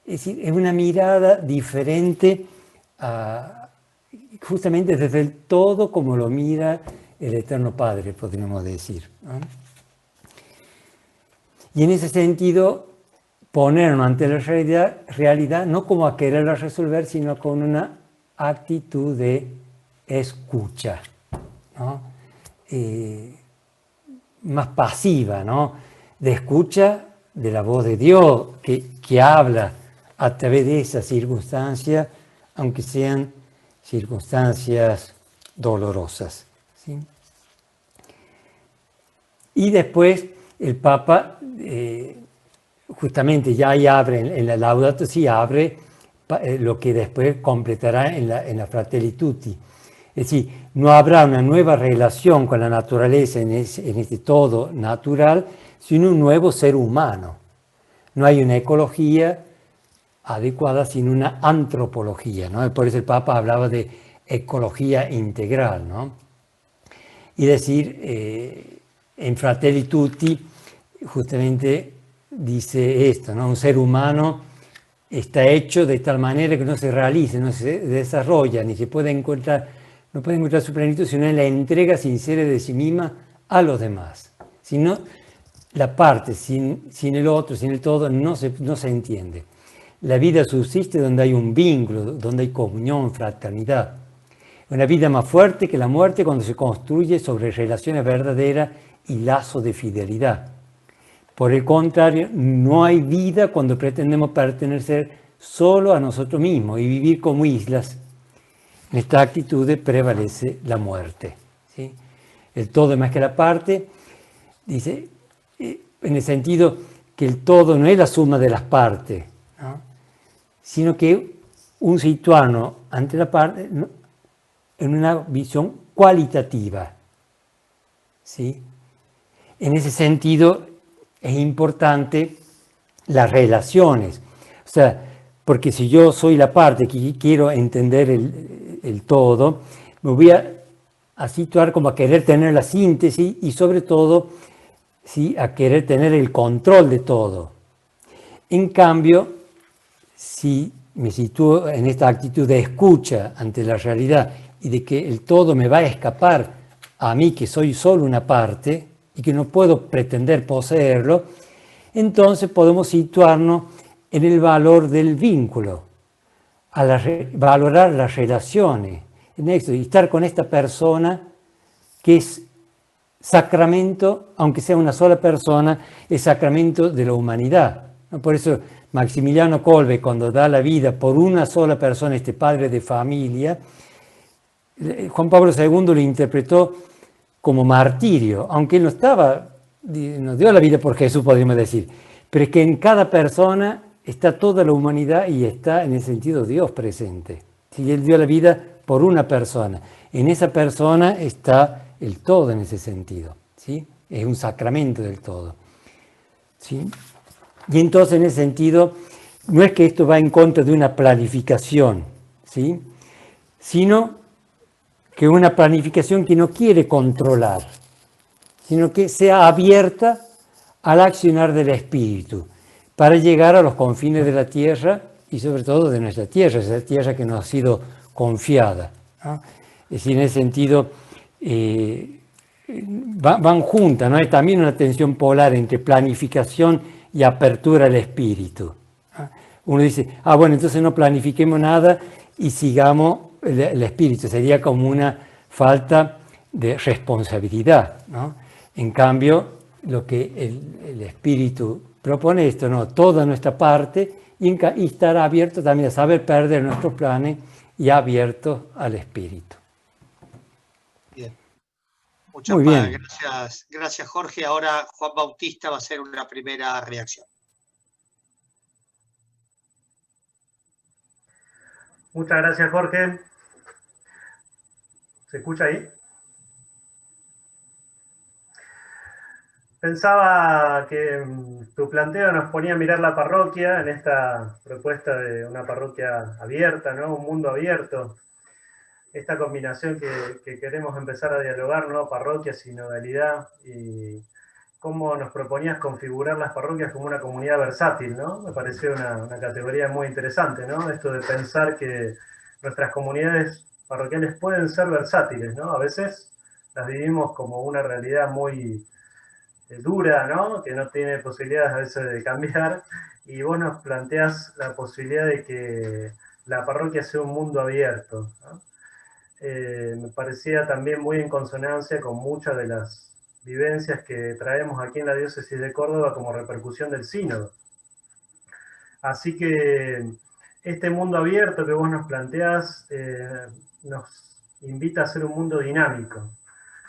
[SPEAKER 3] decir, es una mirada diferente justamente desde el todo como lo mira el Eterno Padre, podríamos decir, ¿no? Y en ese sentido, ponernos ante la realidad no como a quererla resolver, sino con una actitud de escucha, ¿no? más pasiva, ¿no? De escucha de la voz de Dios que habla a través de esas circunstancias, aunque sean circunstancias dolorosas, ¿sí? Y después el Papa, justamente ya ahí abre, en la Laudato Si abre lo que después completará en la Fratelli Tutti. Es decir, no habrá una nueva relación con la naturaleza en este todo natural, sino un nuevo ser humano. No hay una ecología adecuada, sino una antropología, ¿no? Por eso el Papa hablaba de ecología integral, ¿no? Y decir, en Fratelli Tutti, justamente dice esto, ¿no? Un ser humano está hecho de tal manera que no se realiza, no se desarrolla, ni se puede encontrar, no puede encontrar su plenitud, sino en la entrega sincera de sí misma a los demás. Si no, la parte sin el otro, sin el todo, no se entiende. La vida subsiste donde hay un vínculo, donde hay comunión, fraternidad. Una vida más fuerte que la muerte cuando se construye sobre relaciones verdaderas y lazos de fidelidad. Por el contrario, no hay vida cuando pretendemos pertenecer solo a nosotros mismos y vivir como islas. En esta actitud prevalece la muerte, ¿sí? El todo es más que la parte, dice, en el sentido que el todo no es la suma de las partes, ¿no? Sino que un situarnos ante la parte en una visión cualitativa, ¿sí? En ese sentido es importante las relaciones, o sea, porque si yo soy la parte que quiero entender el todo, me voy a situar como a querer tener la síntesis y sobre todo, ¿sí?, a querer tener el control de todo. En cambio, si me sitúo en esta actitud de escucha ante la realidad y de que el todo me va a escapar a mí, que soy solo una parte y que no puedo pretender poseerlo, entonces podemos situarnos en el valor del vínculo, valorar las relaciones, en esto, y estar con esta persona que es sacramento, aunque sea una sola persona, es sacramento de la humanidad, ¿no? Por eso Maximiliano Kolbe, cuando da la vida por una sola persona, este padre de familia, Juan Pablo II lo interpretó como martirio, aunque él no dio la vida por Jesús, podríamos decir, pero es que en cada persona está toda la humanidad y está en el sentido Dios presente. Si él dio la vida por una persona, en esa persona está el todo en ese sentido, ¿sí? Es un sacramento del todo, ¿sí? Y entonces en ese sentido, no es que esto va en contra de una planificación, ¿sí?, sino que una planificación que no quiere controlar, sino que sea abierta al accionar del espíritu para llegar a los confines de la tierra y sobre todo de nuestra tierra, esa tierra que nos ha sido confiada, ¿no? Es decir, en ese sentido van juntas, ¿no? Hay también una tensión polar entre planificación y apertura al espíritu, ¿no? Uno dice, bueno, entonces no planifiquemos nada y sigamos el espíritu, sería como una falta de responsabilidad, ¿no? En cambio, lo que el espíritu propone esto, ¿no? Toda nuestra parte y estar abierto también a saber perder nuestros planes y abierto al espíritu.
[SPEAKER 1] Bien.
[SPEAKER 3] Muy bien.
[SPEAKER 1] Gracias Jorge. Ahora Juan Bautista va a hacer una primera reacción.
[SPEAKER 4] Muchas gracias Jorge. ¿Se escucha ahí? Pensaba que tu planteo nos ponía a mirar la parroquia en esta propuesta de una parroquia abierta, ¿no? Un mundo abierto. Esta combinación que queremos empezar a dialogar, ¿no? Parroquia, sinodalidad, y cómo nos proponías configurar las parroquias como una comunidad versátil, ¿no? Me pareció una categoría muy interesante, ¿no? Esto de pensar que nuestras comunidades parroquiales pueden ser versátiles, ¿no? A veces las vivimos como una realidad muy dura, ¿no? Que no tiene posibilidades a veces de cambiar, y vos nos planteás la posibilidad de que la parroquia sea un mundo abierto, ¿no? Me parecía también muy en consonancia con muchas de las vivencias que traemos aquí en la diócesis de Córdoba como repercusión del sínodo. Así que este mundo abierto que vos nos planteás nos invita a ser un mundo dinámico.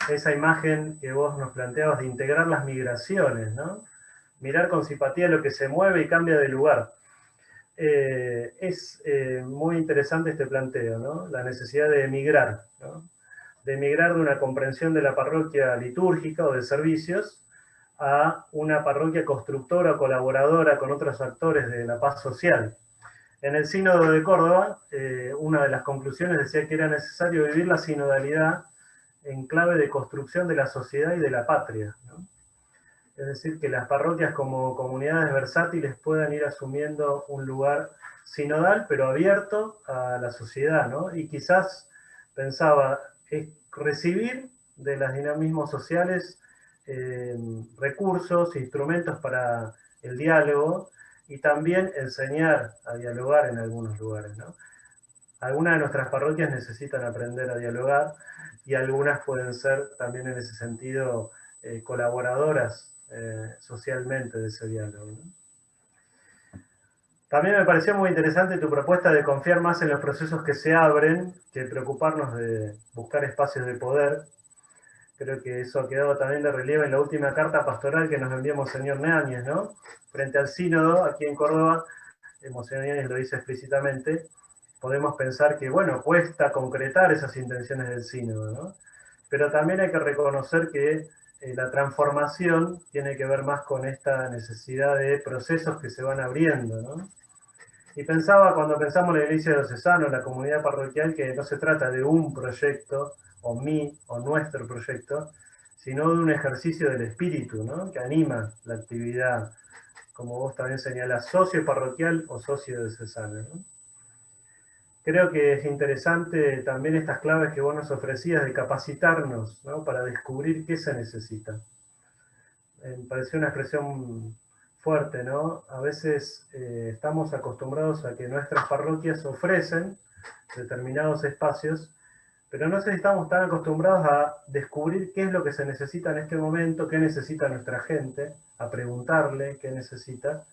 [SPEAKER 4] Esa imagen que vos nos planteabas de integrar las migraciones, ¿no? Mirar con simpatía lo que se mueve y cambia de lugar. Es muy interesante este planteo, ¿no? La necesidad de emigrar, ¿no? De emigrar de una comprensión de la parroquia litúrgica o de servicios a una parroquia constructora o colaboradora con otros actores de la paz social. En el Sínodo de Córdoba, una de las conclusiones decía que era necesario vivir la sinodalidad en clave de construcción de la sociedad y de la patria, ¿no? Es decir, que las parroquias como comunidades versátiles puedan ir asumiendo un lugar sinodal, pero abierto a la sociedad, ¿no? Y quizás pensaba recibir de los dinamismos sociales recursos, instrumentos para el diálogo y también enseñar a dialogar en algunos lugares, ¿no? Algunas de nuestras parroquias necesitan aprender a dialogar y algunas pueden ser también en ese sentido colaboradoras socialmente de ese diálogo, ¿no? También me pareció muy interesante tu propuesta de confiar más en los procesos que se abren que preocuparnos de buscar espacios de poder. Creo que eso ha quedado también de relieve en la última carta pastoral que nos envió Monseñor Neáñez, ¿no? Frente al sínodo, aquí en Córdoba, Monseñor Neáñez lo dice explícitamente, podemos pensar que, bueno, cuesta concretar esas intenciones del sínodo, ¿no? Pero también hay que reconocer que la transformación tiene que ver más con esta necesidad de procesos que se van abriendo, ¿no? Y pensaba, cuando pensamos en la iglesia diocesana, la comunidad parroquial, que no se trata de un proyecto, o mi, o nuestro proyecto, sino de un ejercicio del espíritu, ¿no? Que anima la actividad, como vos también señalás, socio parroquial o socio diocesano, ¿no? Creo que es interesante también estas claves que vos nos ofrecías de capacitarnos, ¿no? Para descubrir qué se necesita. Me pareció una expresión fuerte, ¿no? A veces estamos acostumbrados a que nuestras parroquias ofrecen determinados espacios, pero no sé si estamos tan acostumbrados a descubrir qué es lo que se necesita en este momento, qué necesita nuestra gente, a preguntarle qué necesita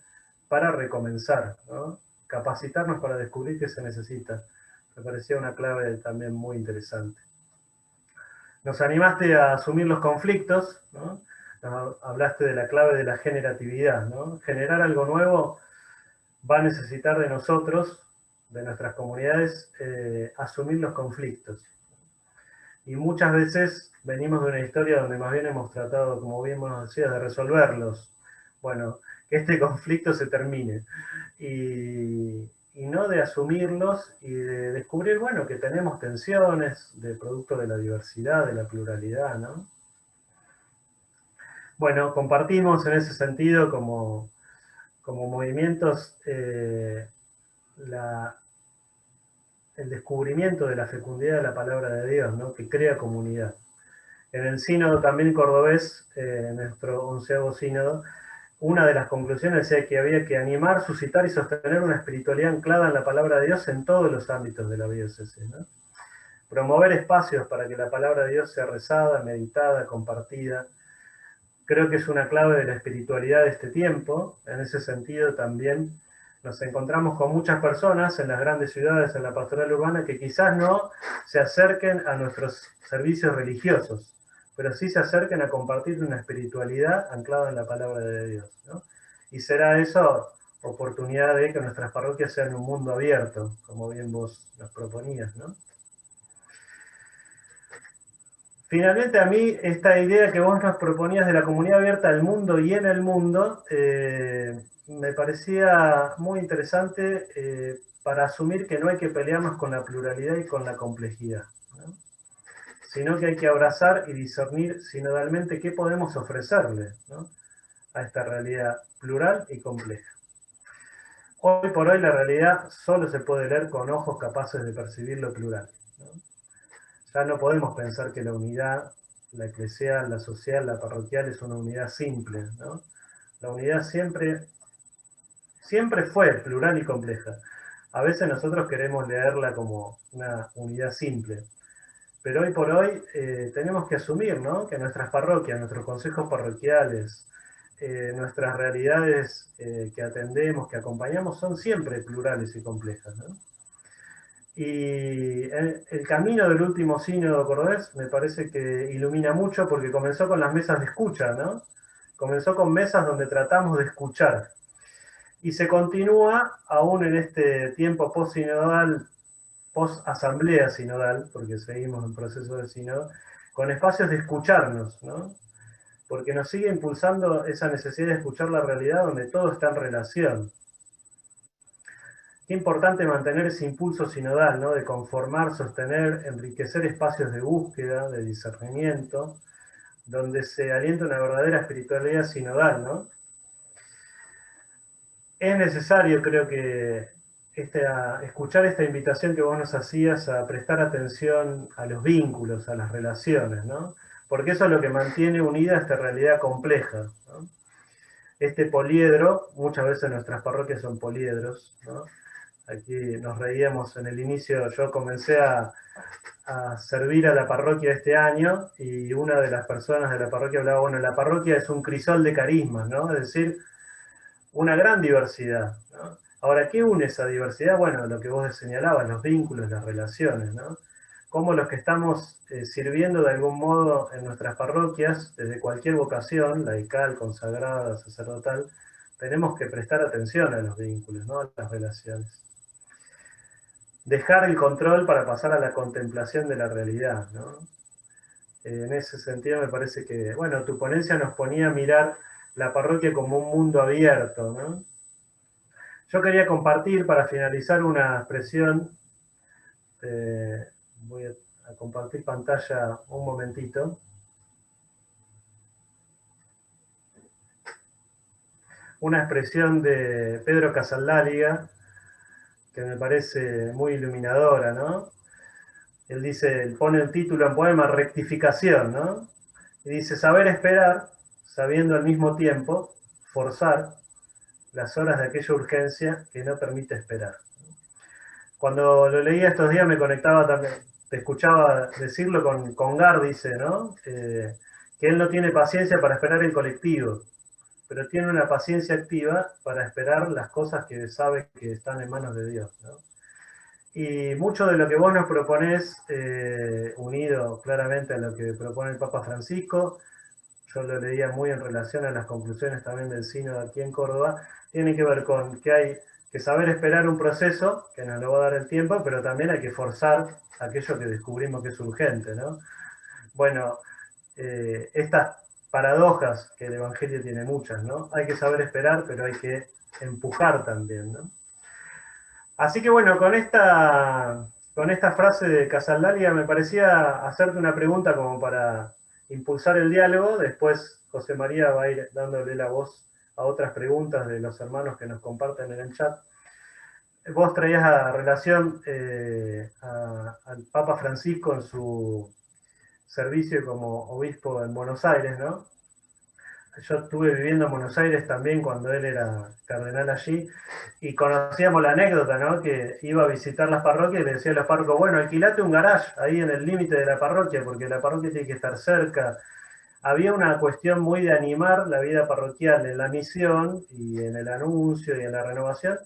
[SPEAKER 4] para recomenzar, ¿no? Capacitarnos para descubrir qué se necesita. Me parecía una clave también muy interesante. Nos animaste a asumir los conflictos, ¿no? Hablaste de la clave de la generatividad, ¿no? Generar algo nuevo va a necesitar de nosotros, de nuestras comunidades, asumir los conflictos. Y muchas veces venimos de una historia donde más bien hemos tratado, como bien nos decías, de resolverlos. Bueno, que este conflicto se termine. Y no de asumirlos y de descubrir, bueno, que tenemos tensiones de producto de la diversidad, de la pluralidad, ¿no? Bueno, compartimos en ese sentido como movimientos el descubrimiento de la fecundidad de la palabra de Dios, ¿no? Que crea comunidad. En el sínodo también cordobés, en nuestro 11º sínodo, una de las conclusiones decía que había que animar, suscitar y sostener una espiritualidad anclada en la palabra de Dios en todos los ámbitos de la diócesis, ¿no? Promover espacios para que la palabra de Dios sea rezada, meditada, compartida. Creo que es una clave de la espiritualidad de este tiempo. En ese sentido también nos encontramos con muchas personas en las grandes ciudades, en la pastoral urbana, que quizás no se acerquen a nuestros servicios religiosos, pero sí se acerquen a compartir una espiritualidad anclada en la palabra de Dios, ¿no? Y será eso oportunidad de que nuestras parroquias sean un mundo abierto, como bien vos nos proponías, ¿no? Finalmente, a mí esta idea que vos nos proponías de la comunidad abierta al mundo y en el mundo, me parecía muy interesante para asumir que no hay que pelearnos con la pluralidad y con la complejidad, ¿no? Sino que hay que abrazar y discernir sinodalmente qué podemos ofrecerle, ¿no? A esta realidad plural y compleja. Hoy por hoy la realidad solo se puede leer con ojos capaces de percibir lo plural, ¿no? Ya no podemos pensar que la unidad, la eclesial, la social, la parroquial es una unidad simple, ¿no? La unidad siempre fue plural y compleja. A veces nosotros queremos leerla como una unidad simple, pero hoy por hoy tenemos que asumir, ¿no?, que nuestras parroquias, nuestros consejos parroquiales, nuestras realidades que atendemos, que acompañamos, son siempre plurales y complejas, ¿no? Y el camino del último sínodo cordobés me parece que ilumina mucho porque comenzó con las mesas de escucha, ¿no? Comenzó con mesas donde tratamos de escuchar. Y se continúa aún en este tiempo post-sinodal, post-asamblea sinodal, porque seguimos en proceso de sínodo, con espacios de escucharnos, ¿no? Porque nos sigue impulsando esa necesidad de escuchar la realidad donde todo está en relación. Qué importante mantener ese impulso sinodal, ¿no?, de conformar, sostener, enriquecer espacios de búsqueda, de discernimiento, donde se alienta una verdadera espiritualidad sinodal, ¿no? Es necesario, creo que, escuchar esta invitación que vos nos hacías a prestar atención a los vínculos, a las relaciones, ¿no? Porque eso es lo que mantiene unida esta realidad compleja, ¿no? Este poliedro, muchas veces nuestras parroquias son poliedros, ¿no? Aquí nos reíamos en el inicio, yo comencé a servir a la parroquia este año y una de las personas de la parroquia hablaba, bueno, la parroquia es un crisol de carismas, ¿no? Es decir, una gran diversidad, ¿no? Ahora, ¿qué une esa diversidad? Bueno, lo que vos señalabas, los vínculos, las relaciones, ¿no? Cómo los que estamos sirviendo de algún modo en nuestras parroquias, desde cualquier vocación, laical, consagrada, sacerdotal, tenemos que prestar atención a los vínculos, ¿no?, a las relaciones. Dejar el control para pasar a la contemplación de la realidad, ¿no? En ese sentido me parece que, bueno, tu ponencia nos ponía a mirar la parroquia como un mundo abierto, ¿no? Yo quería compartir, para finalizar, una expresión, voy a compartir pantalla un momentito. Una expresión de Pedro Casaldáliga, que me parece muy iluminadora, ¿no? Él dice, él pone el título en poema Rectificación, ¿no? Y dice, saber esperar, sabiendo al mismo tiempo, forzar las horas de aquella urgencia que no permite esperar. Cuando lo leía estos días me conectaba también, te escuchaba decirlo con Gar, dice, ¿no? Que él no tiene paciencia para esperar el colectivo, pero tiene una paciencia activa para esperar las cosas que sabe que están en manos de Dios, ¿no? Y mucho de lo que vos nos proponés, unido claramente a lo que propone el Papa Francisco, yo lo leía muy en relación a las conclusiones también del sínodo aquí en Córdoba, tiene que ver con que hay que saber esperar un proceso, que nos lo va a dar el tiempo, pero también hay que forzar aquello que descubrimos que es urgente, ¿no? Bueno, estas paradojas, que el Evangelio tiene muchas, ¿no? Hay que saber esperar, pero hay que empujar también, ¿no? Así que bueno, con esta frase de Casaldáliga me parecía hacerte una pregunta como para impulsar el diálogo. Después José María va a ir dándole la voz a otras preguntas de los hermanos que nos comparten en el chat. Vos traías a relación al Papa Francisco en su servicio como obispo en Buenos Aires, ¿no? Yo estuve viviendo en Buenos Aires también cuando él era cardenal allí, y conocíamos la anécdota, ¿no? Que iba a visitar las parroquias y le decía a los párrocos, bueno, alquilate un garage ahí en el límite de la parroquia, porque la parroquia tiene que estar cerca. Había una cuestión muy de animar la vida parroquial en la misión y en el anuncio y en la renovación,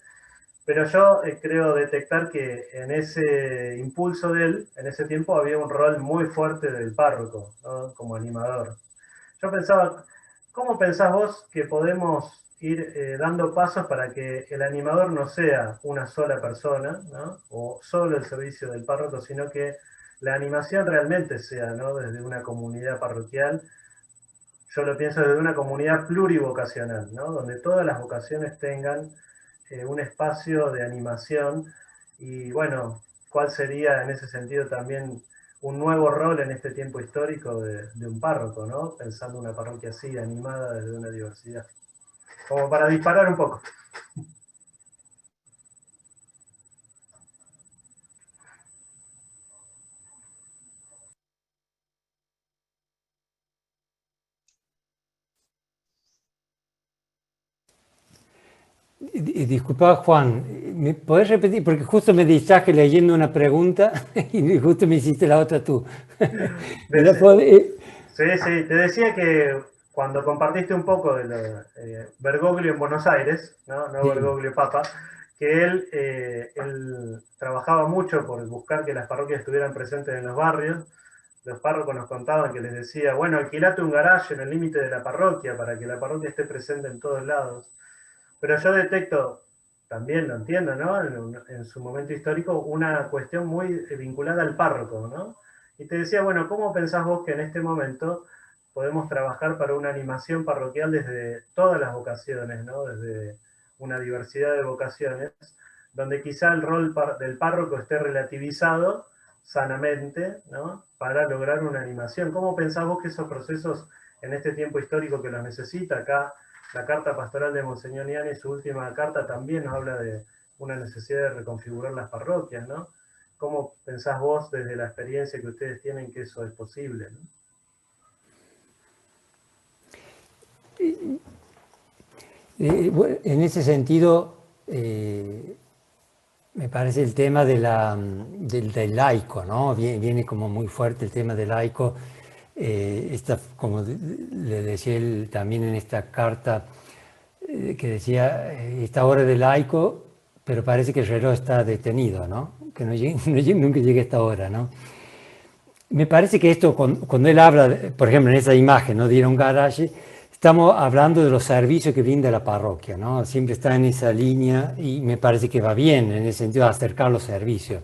[SPEAKER 4] pero yo creo detectar que en ese impulso de él, en ese tiempo, había un rol muy fuerte del párroco, ¿no?, como animador. Yo pensaba, ¿cómo pensás vos que podemos ir dando pasos para que el animador no sea una sola persona, ¿no?, o solo el servicio del párroco, sino que la animación realmente sea, ¿no?, desde una comunidad parroquial? Yo lo pienso desde una comunidad plurivocacional, ¿no?, donde todas las vocaciones tengan un espacio de animación. Y bueno, ¿cuál sería en ese sentido también un nuevo rol en este tiempo histórico de un párroco, ¿no?, pensando una parroquia así, animada desde una diversidad? Como para disparar un poco.
[SPEAKER 3] Disculpa, Juan, ¿me podés repetir? Porque justo me distraje leyendo una pregunta y justo me hiciste la otra tú.
[SPEAKER 4] Sí, sí, te decía que cuando compartiste un poco de Bergoglio en Buenos Aires, no, no
[SPEAKER 3] Sí.
[SPEAKER 4] Bergoglio Papa, que él trabajaba mucho por buscar que las parroquias estuvieran presentes en los barrios. Los párrocos nos contaban que les decía, bueno, alquilate un garaje en el límite de la parroquia para que la parroquia esté presente en todos lados. Pero yo detecto, también lo entiendo, ¿no? En su momento histórico, una cuestión muy vinculada al párroco, ¿no? Y te decía, bueno, ¿cómo pensás vos que en este momento podemos trabajar para una animación parroquial desde todas las vocaciones, ¿no? Desde una diversidad de vocaciones, donde quizá el rol del párroco esté relativizado sanamente, ¿no? Para lograr una animación. ¿Cómo pensás vos que esos procesos en este tiempo histórico que los necesita acá? La carta pastoral de Monseñor Niani, su última carta, también nos habla de una necesidad de reconfigurar las parroquias, ¿no? ¿Cómo pensás vos, desde la experiencia que ustedes tienen, que eso es posible, ¿no?
[SPEAKER 3] En ese sentido, me parece el tema del laico, ¿no? Viene como muy fuerte el tema del laico. Como le decía él también en esta carta, que decía, esta hora del laico, pero parece que el reloj está detenido, ¿no? Que nunca llegue esta hora, ¿no? Me parece que esto, cuando él habla, por ejemplo, en esa imagen, ¿no? De ir a un garaje, estamos hablando de los servicios que brinda la parroquia, ¿no? Siempre está en esa línea y me parece que va bien en el sentido de acercar los servicios.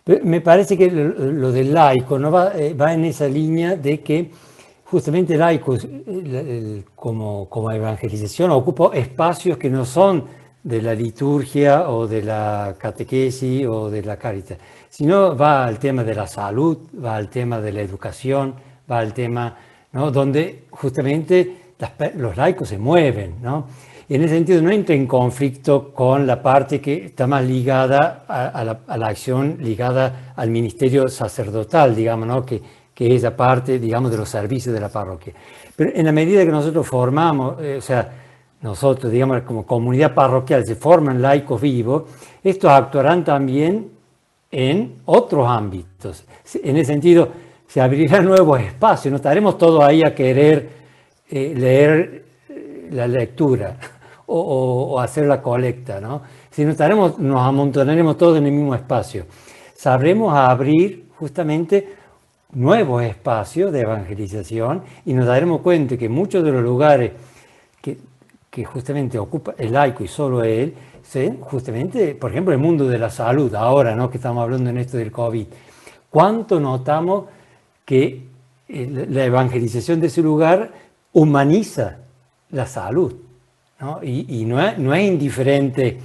[SPEAKER 3] Pero me parece que lo del laico no va en esa línea de que justamente el laico, como evangelización, ocupa espacios que no son de la liturgia o de la catequesis o de la caridad, sino va al tema de la salud, va al tema de la educación, va al tema, ¿no? Donde justamente los laicos se mueven, ¿no? Y en ese sentido no entra en conflicto con la parte que está más ligada a la acción ligada al ministerio sacerdotal, digamos, ¿no? Que es esa parte, digamos, de los servicios de la parroquia. Pero en la medida que nosotros formamos, o sea, nosotros, digamos, como comunidad parroquial, se forman laicos vivos, estos actuarán también en otros ámbitos. En ese sentido, se abrirán nuevos espacios, no estaremos todos ahí a querer leer la lectura o hacer la colecta, ¿no? Si nos amontonaremos todos en el mismo espacio. Sabremos abrir justamente nuevos espacios de evangelización y nos daremos cuenta que muchos de los lugares que justamente ocupa el laico y solo él, justamente, por ejemplo, el mundo de la salud, ahora, ¿no? Que estamos hablando en esto del COVID, ¿cuánto notamos que la evangelización de ese lugar humaniza la salud, ¿no? Y no es indiferente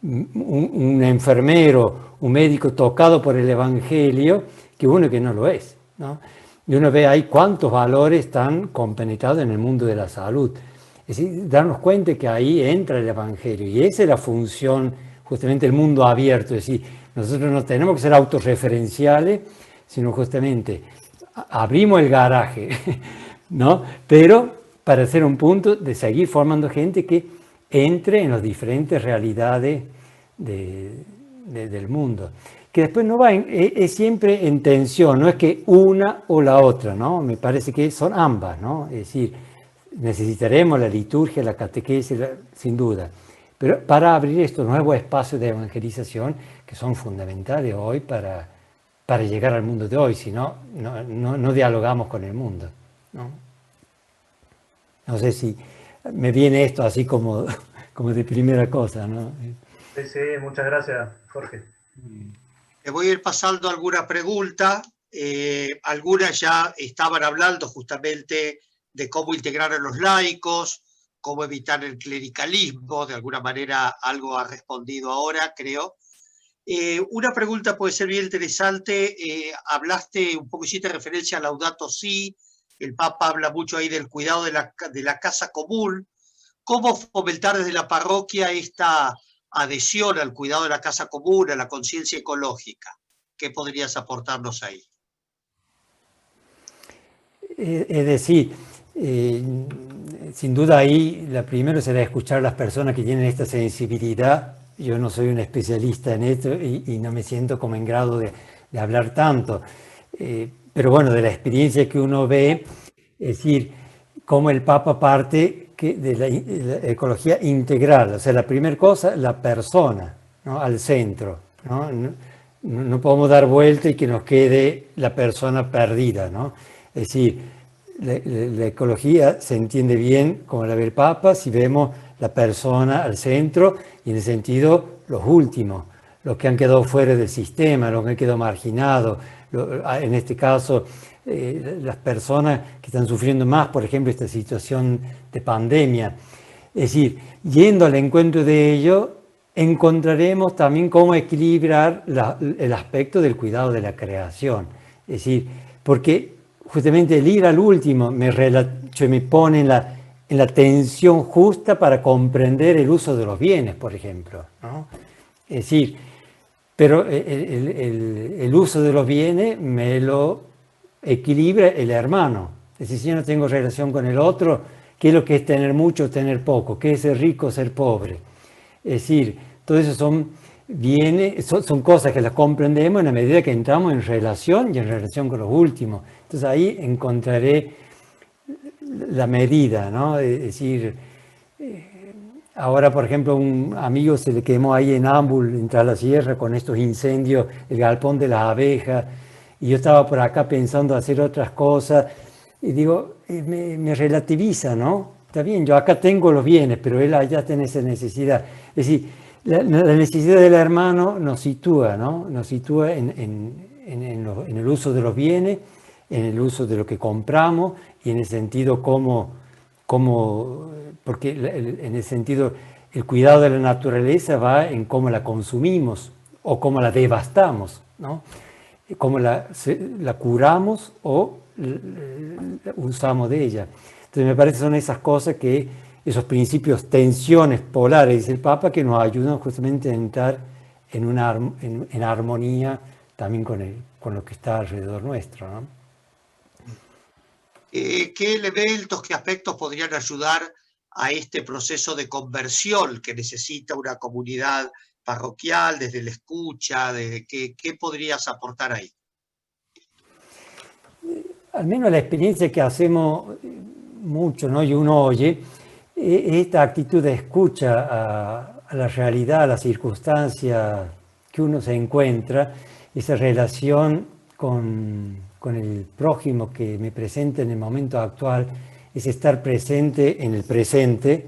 [SPEAKER 3] un enfermero, un médico tocado por el evangelio, que uno que no lo es, ¿no? Y uno ve ahí cuántos valores están compenetrados en el mundo de la salud. Es decir, darnos cuenta que ahí entra el evangelio y esa es la función, justamente el mundo abierto. Es decir, nosotros no tenemos que ser autorreferenciales, sino justamente abrimos el garaje, ¿no? Pero para hacer un punto de seguir formando gente que entre en las diferentes realidades del mundo. Que después no va, es siempre en tensión, no es que una o la otra, ¿no? Me parece que son ambas, ¿no? Es decir, necesitaremos la liturgia, la catequesis, sin duda. Pero para abrir estos nuevos espacios de evangelización que son fundamentales hoy para llegar al mundo de hoy, si no, no dialogamos con el mundo, ¿no? No sé si me viene esto así como de primera cosa, ¿no?
[SPEAKER 4] Sí, sí, muchas gracias, Jorge.
[SPEAKER 1] Te voy a ir pasando alguna pregunta. Algunas ya estaban hablando justamente de cómo integrar a los laicos, cómo evitar el clericalismo. De alguna manera algo ha respondido ahora, creo. Una pregunta puede ser bien interesante. Hablaste un poco, hiciste referencia a Laudato Si. El Papa habla mucho ahí del cuidado de la casa común. ¿Cómo fomentar desde la parroquia esta adhesión al cuidado de la casa común, a la conciencia ecológica? ¿Qué podrías aportarnos ahí?
[SPEAKER 3] Es decir, sin duda ahí, la primero será escuchar a las personas que tienen esta sensibilidad. Yo no soy un especialista en esto y no me siento como en grado de hablar tanto. Pero bueno, de la experiencia que uno ve, es decir, cómo el Papa parte de la ecología integral. O sea, la primera cosa, la persona, ¿no? Al centro, ¿no? No podemos dar vuelta y que nos quede la persona perdida, ¿no? Es decir, la ecología se entiende bien, como la ve el Papa, si vemos la persona al centro y en el sentido los últimos, los que han quedado fuera del sistema, los que han quedado marginados, en este caso las personas que están sufriendo más, por ejemplo, esta situación de pandemia. Es decir, yendo al encuentro de ello, encontraremos también cómo equilibrar el aspecto del cuidado de la creación. Es decir, porque justamente el ir al último me pone en la tensión justa para comprender el uso de los bienes, por ejemplo, ¿no? Es decir, pero el uso de los bienes me lo equilibra el hermano. Es decir, si yo no tengo relación con el otro, ¿qué es lo que es tener mucho o tener poco? ¿Qué es ser rico o ser pobre? Es decir, todo eso son bienes, son cosas que las comprendemos en la medida que entramos en relación y en relación con los últimos. Entonces ahí encontraré la medida, ¿no? Es decir, ahora, por ejemplo, un amigo se le quemó ahí en Ambul, en Tras la Sierra, con estos incendios, el galpón de las abejas, y yo estaba por acá pensando hacer otras cosas, y digo, me relativiza, ¿no? Está bien, yo acá tengo los bienes, pero él allá tiene esa necesidad. Es decir, la necesidad del hermano nos sitúa, ¿no? Nos sitúa en el uso de los bienes, en el uso de lo que compramos y en el sentido porque en el sentido, el cuidado de la naturaleza va en cómo la consumimos o cómo la devastamos, ¿no? Cómo la curamos o usamos de ella. Entonces me parece que son esas cosas esos principios, tensiones polares, dice el Papa, que nos ayudan justamente a entrar en armonía también con lo que está alrededor nuestro, ¿no?
[SPEAKER 1] ¿Qué elementos, qué aspectos podrían ayudar a este proceso de conversión que necesita una comunidad parroquial desde la escucha? ¿Qué podrías aportar ahí?
[SPEAKER 3] Al menos la experiencia que hacemos mucho, ¿no? Y uno oye, esta actitud de escucha a la realidad, a las circunstancias que uno se encuentra, esa relación con el prójimo que me presenta en el momento actual, es estar presente en el presente.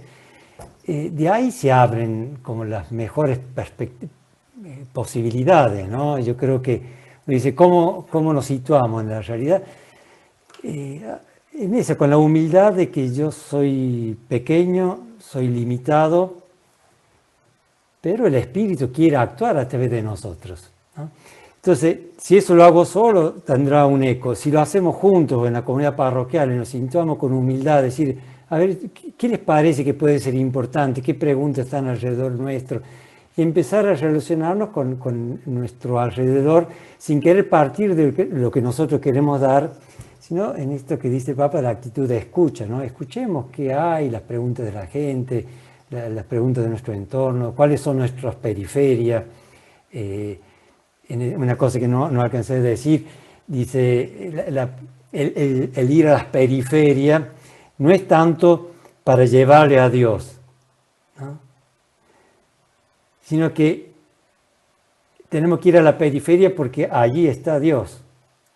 [SPEAKER 3] De ahí se abren como las mejores posibilidades, ¿no? Yo creo que uno dice, ¿cómo nos situamos en la realidad? En eso, con la humildad de que yo soy pequeño, soy limitado, pero el Espíritu quiere actuar a través de nosotros, ¿no? Entonces, si eso lo hago solo, tendrá un eco. Si lo hacemos juntos en la comunidad parroquial y nos situamos con humildad, decir, a ver, ¿qué les parece que puede ser importante? ¿Qué preguntas están alrededor nuestro? Y empezar a relacionarnos con nuestro alrededor sin querer partir de lo que nosotros queremos dar, sino en esto que dice el Papa, la actitud de escucha, ¿no? Escuchemos qué hay, las preguntas de la gente, las preguntas de nuestro entorno, cuáles son nuestras periferias. Una cosa que no alcancé a decir, dice, el ir a las periferias no es tanto para llevarle a Dios, ¿no? Sino que tenemos que ir a la periferia porque allí está Dios.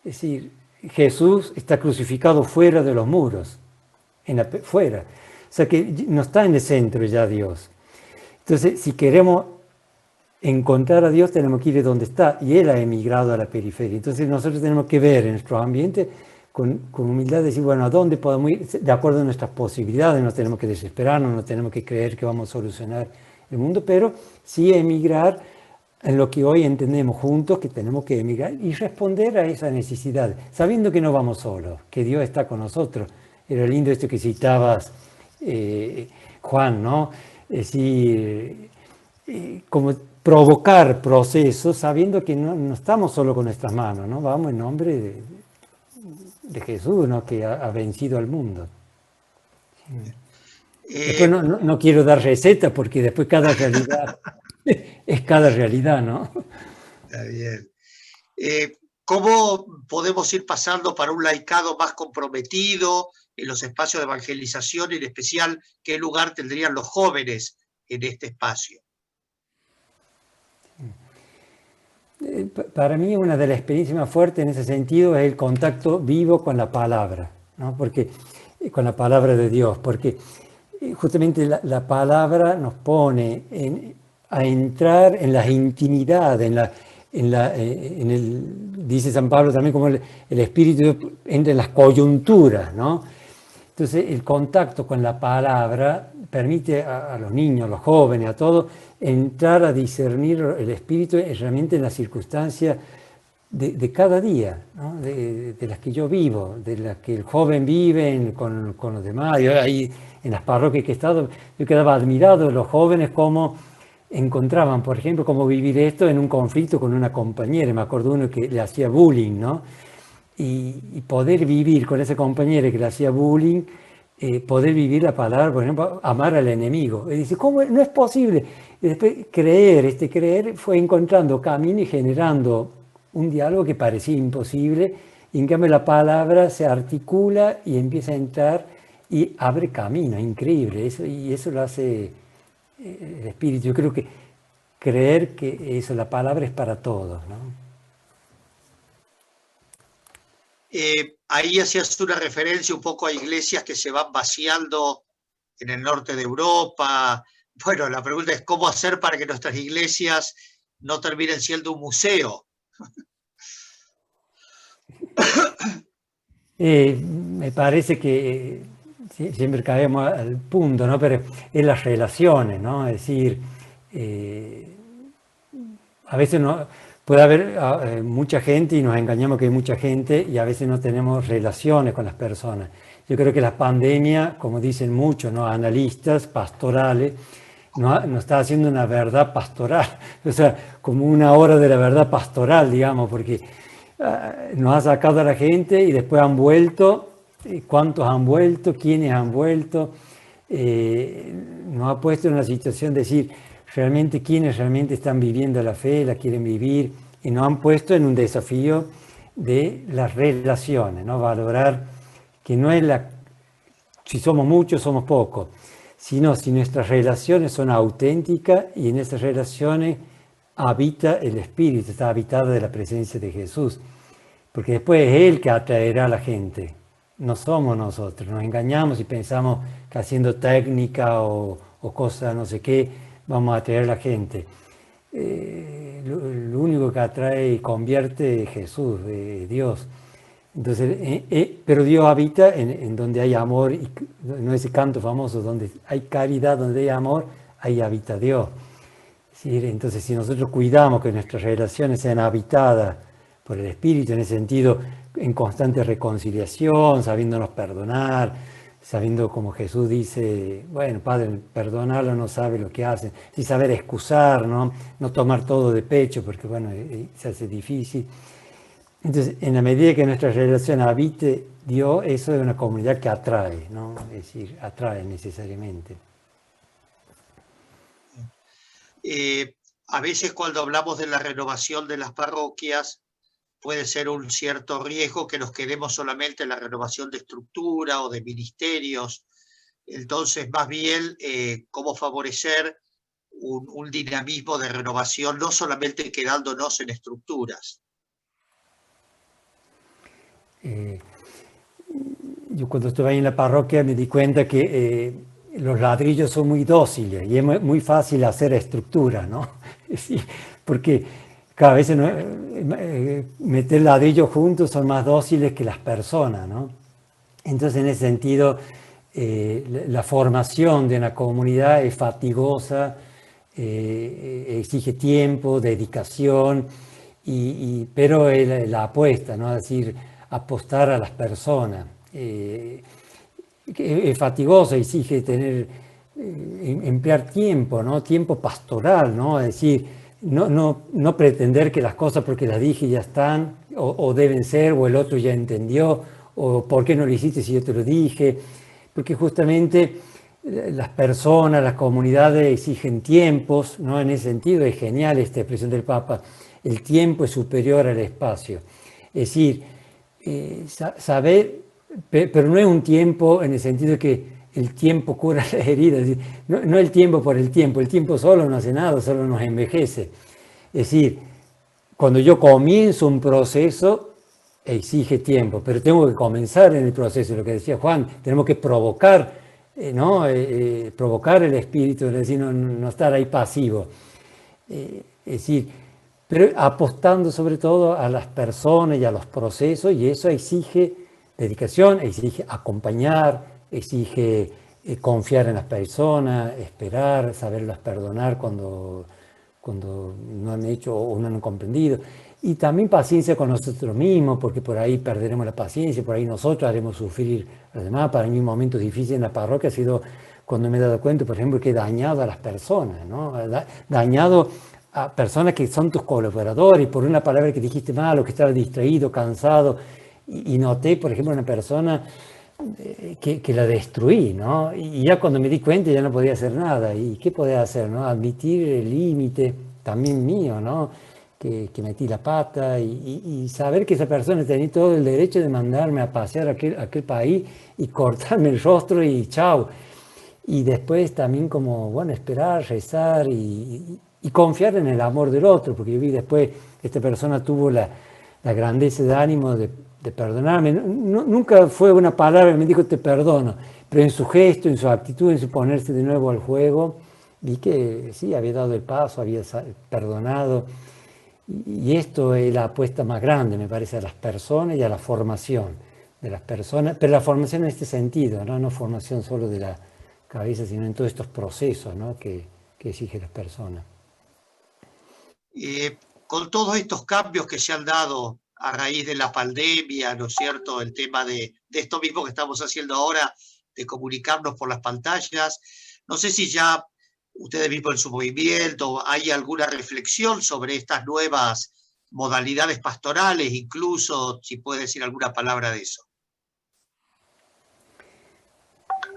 [SPEAKER 3] Es decir, Jesús está crucificado fuera de los muros, fuera. O sea que no está en el centro ya Dios. Entonces, si queremos encontrar a Dios, tenemos que ir donde está, y Él ha emigrado a la periferia. Entonces nosotros tenemos que ver en nuestro ambiente con humildad, decir, bueno, ¿a dónde podemos ir? De acuerdo a nuestras posibilidades, no tenemos que desesperarnos, no tenemos que creer que vamos a solucionar el mundo, pero sí emigrar en lo que hoy entendemos juntos, que tenemos que emigrar y responder a esa necesidad, sabiendo que no vamos solos, que Dios está con nosotros. Era lindo esto que citabas, Juan, ¿no? Es decir, como provocar procesos sabiendo que no estamos solo con nuestras manos, ¿no? Vamos en nombre de Jesús, ¿no? Que ha vencido al mundo. Después no quiero dar recetas porque después cada realidad es cada realidad, ¿no?
[SPEAKER 1] Está bien. ¿Cómo podemos ir pasando para un laicado más comprometido en los espacios de evangelización y en especial qué lugar tendrían los jóvenes en este espacio?
[SPEAKER 3] Para mí una de las experiencias más fuertes en ese sentido es el contacto vivo con la palabra, ¿no? Porque, con la palabra de Dios, porque justamente la palabra nos pone a entrar en las intimidades, dice San Pablo también como el Espíritu entra en las coyunturas, ¿no? Entonces el contacto con la palabra permite a los niños, a los jóvenes, a todos, entrar a discernir el Espíritu realmente en las circunstancias de cada día, ¿no? de las que yo vivo, de las que el joven vive con los demás. Yo ahí en las parroquias que he estado, yo quedaba admirado de los jóvenes cómo encontraban, por ejemplo, cómo vivir esto en un conflicto con una compañera. Me acuerdo uno que le hacía bullying, ¿no? Y poder vivir con esa compañera que le hacía bullying, poder vivir la palabra, por ejemplo, amar al enemigo. Y dice, ¿cómo? No es posible. Y después creer fue encontrando camino y generando un diálogo que parecía imposible, y en cambio la palabra se articula y empieza a entrar y abre camino, increíble. Y eso lo hace el Espíritu. Yo creo que creer que eso, la palabra es para todos, ¿no?
[SPEAKER 1] Ahí hacías una referencia un poco a iglesias que se van vaciando en el norte de Europa. Bueno, la pregunta es cómo hacer para que nuestras iglesias no terminen siendo un museo.
[SPEAKER 3] Me parece que siempre caemos al punto, ¿no? Pero es las relaciones, ¿no? Es decir, a veces no, puede haber mucha gente y nos engañamos que hay mucha gente y a veces no tenemos relaciones con las personas. Yo creo que la pandemia, como dicen muchos, ¿no? Analistas pastorales, nos está haciendo una verdad pastoral, o sea, como una hora de la verdad pastoral, digamos, porque nos ha sacado a la gente y después han vuelto. ¿Cuántos han vuelto? ¿Quiénes han vuelto? Nos ha puesto en una situación de decir realmente quiénes realmente están viviendo la fe, la quieren vivir, y nos han puesto en un desafío de las relaciones, ¿no? Valorar que no es si somos muchos, somos pocos, sino si nuestras relaciones son auténticas y en esas relaciones habita el Espíritu, está habitada de la presencia de Jesús. Porque después es Él que atraerá a la gente, no somos nosotros. Nos engañamos y pensamos que haciendo técnica o cosas no sé qué vamos a atraer a la gente. Lo único que atrae y convierte es Jesús, Dios. Entonces, pero Dios habita en donde hay amor, y no ese canto famoso, donde hay caridad, donde hay amor, ahí habita Dios. ¿Sí? Entonces, si nosotros cuidamos que nuestras relaciones sean habitadas por el Espíritu, en ese sentido, en constante reconciliación, sabiéndonos perdonar, sabiendo como Jesús dice, bueno, Padre, perdonarlo, no sabe lo que hacen, y saber excusar, ¿no? No tomar todo de pecho, porque bueno, se hace difícil. Entonces, en la medida que nuestra relación habite Dios, eso es una comunidad que atrae, ¿no? Es decir, atrae necesariamente.
[SPEAKER 1] A veces cuando hablamos de la renovación de las parroquias, puede ser un cierto riesgo que nos quedemos solamente en la renovación de estructura o de ministerios. Entonces, más bien, cómo favorecer un dinamismo de renovación, no solamente quedándonos en estructuras.
[SPEAKER 3] Yo cuando estuve ahí en la parroquia me di cuenta que los ladrillos son muy dóciles y es muy fácil hacer estructura, ¿no? Sí, porque cada vez meter ladrillos juntos son más dóciles que las personas, ¿no? Entonces, en ese sentido, la formación de una comunidad es fatigosa, exige tiempo, dedicación, pero es la apuesta, ¿no? Es decir, apostar a las personas. Es fatigoso, exige emplear tiempo, ¿no? Tiempo pastoral, ¿no? Es decir, no pretender que las cosas porque las dije ya están, o deben ser, o el otro ya entendió, o por qué no lo hiciste si yo te lo dije, porque justamente las personas, las comunidades exigen tiempos, ¿no? En ese sentido es genial esta expresión del Papa, el tiempo es superior al espacio. Es decir, saber, pero no es un tiempo en el sentido de que el tiempo cura las heridas, no el tiempo por el tiempo solo no hace nada, solo nos envejece. Es decir, cuando yo comienzo un proceso, exige tiempo, pero tengo que comenzar en el proceso, lo que decía Juan, tenemos que provocar, ¿no? Provocar el espíritu, es decir, no estar ahí pasivo. Es decir, pero apostando sobre todo a las personas y a los procesos, y eso exige dedicación, exige acompañar, exige confiar en las personas, esperar, saberlas perdonar cuando no han hecho o no han comprendido. Y también paciencia con nosotros mismos, porque por ahí perderemos la paciencia, por ahí nosotros haremos sufrir a los demás. Para mí un momento difícil en la parroquia ha sido cuando me he dado cuenta, por ejemplo, que he dañado a las personas, ¿no? Dañado a personas que son tus colaboradores por una palabra que dijiste mal o que estaba distraído, cansado. Y noté, por ejemplo, una persona que la destruí, ¿no? Y ya cuando me di cuenta ya no podía hacer nada. ¿Y qué podía hacer, no? Admitir el límite también mío, ¿no? Que metí la pata y saber que esa persona tenía todo el derecho de mandarme a pasear a aquel país y cortarme el rostro y chao. Y después también como, bueno, esperar, rezar y confiar en el amor del otro, porque yo vi después, esta persona tuvo la grandeza de ánimo de perdonarme. Nunca fue una palabra que me dijo te perdono, pero en su gesto, en su actitud, en su ponerse de nuevo al juego, vi que sí, había dado el paso, había perdonado. Y esto es la apuesta más grande, me parece, a las personas y a la formación de las personas, pero la formación en este sentido, no formación solo de la cabeza, sino en todos estos procesos, ¿no? que exigen las personas.
[SPEAKER 1] Con todos estos cambios que se han dado a raíz de la pandemia, ¿no es cierto? El tema de esto mismo que estamos haciendo ahora, de comunicarnos por las pantallas. No sé si ya ustedes mismos en su movimiento hay alguna reflexión sobre estas nuevas modalidades pastorales, incluso si puede decir alguna palabra de eso.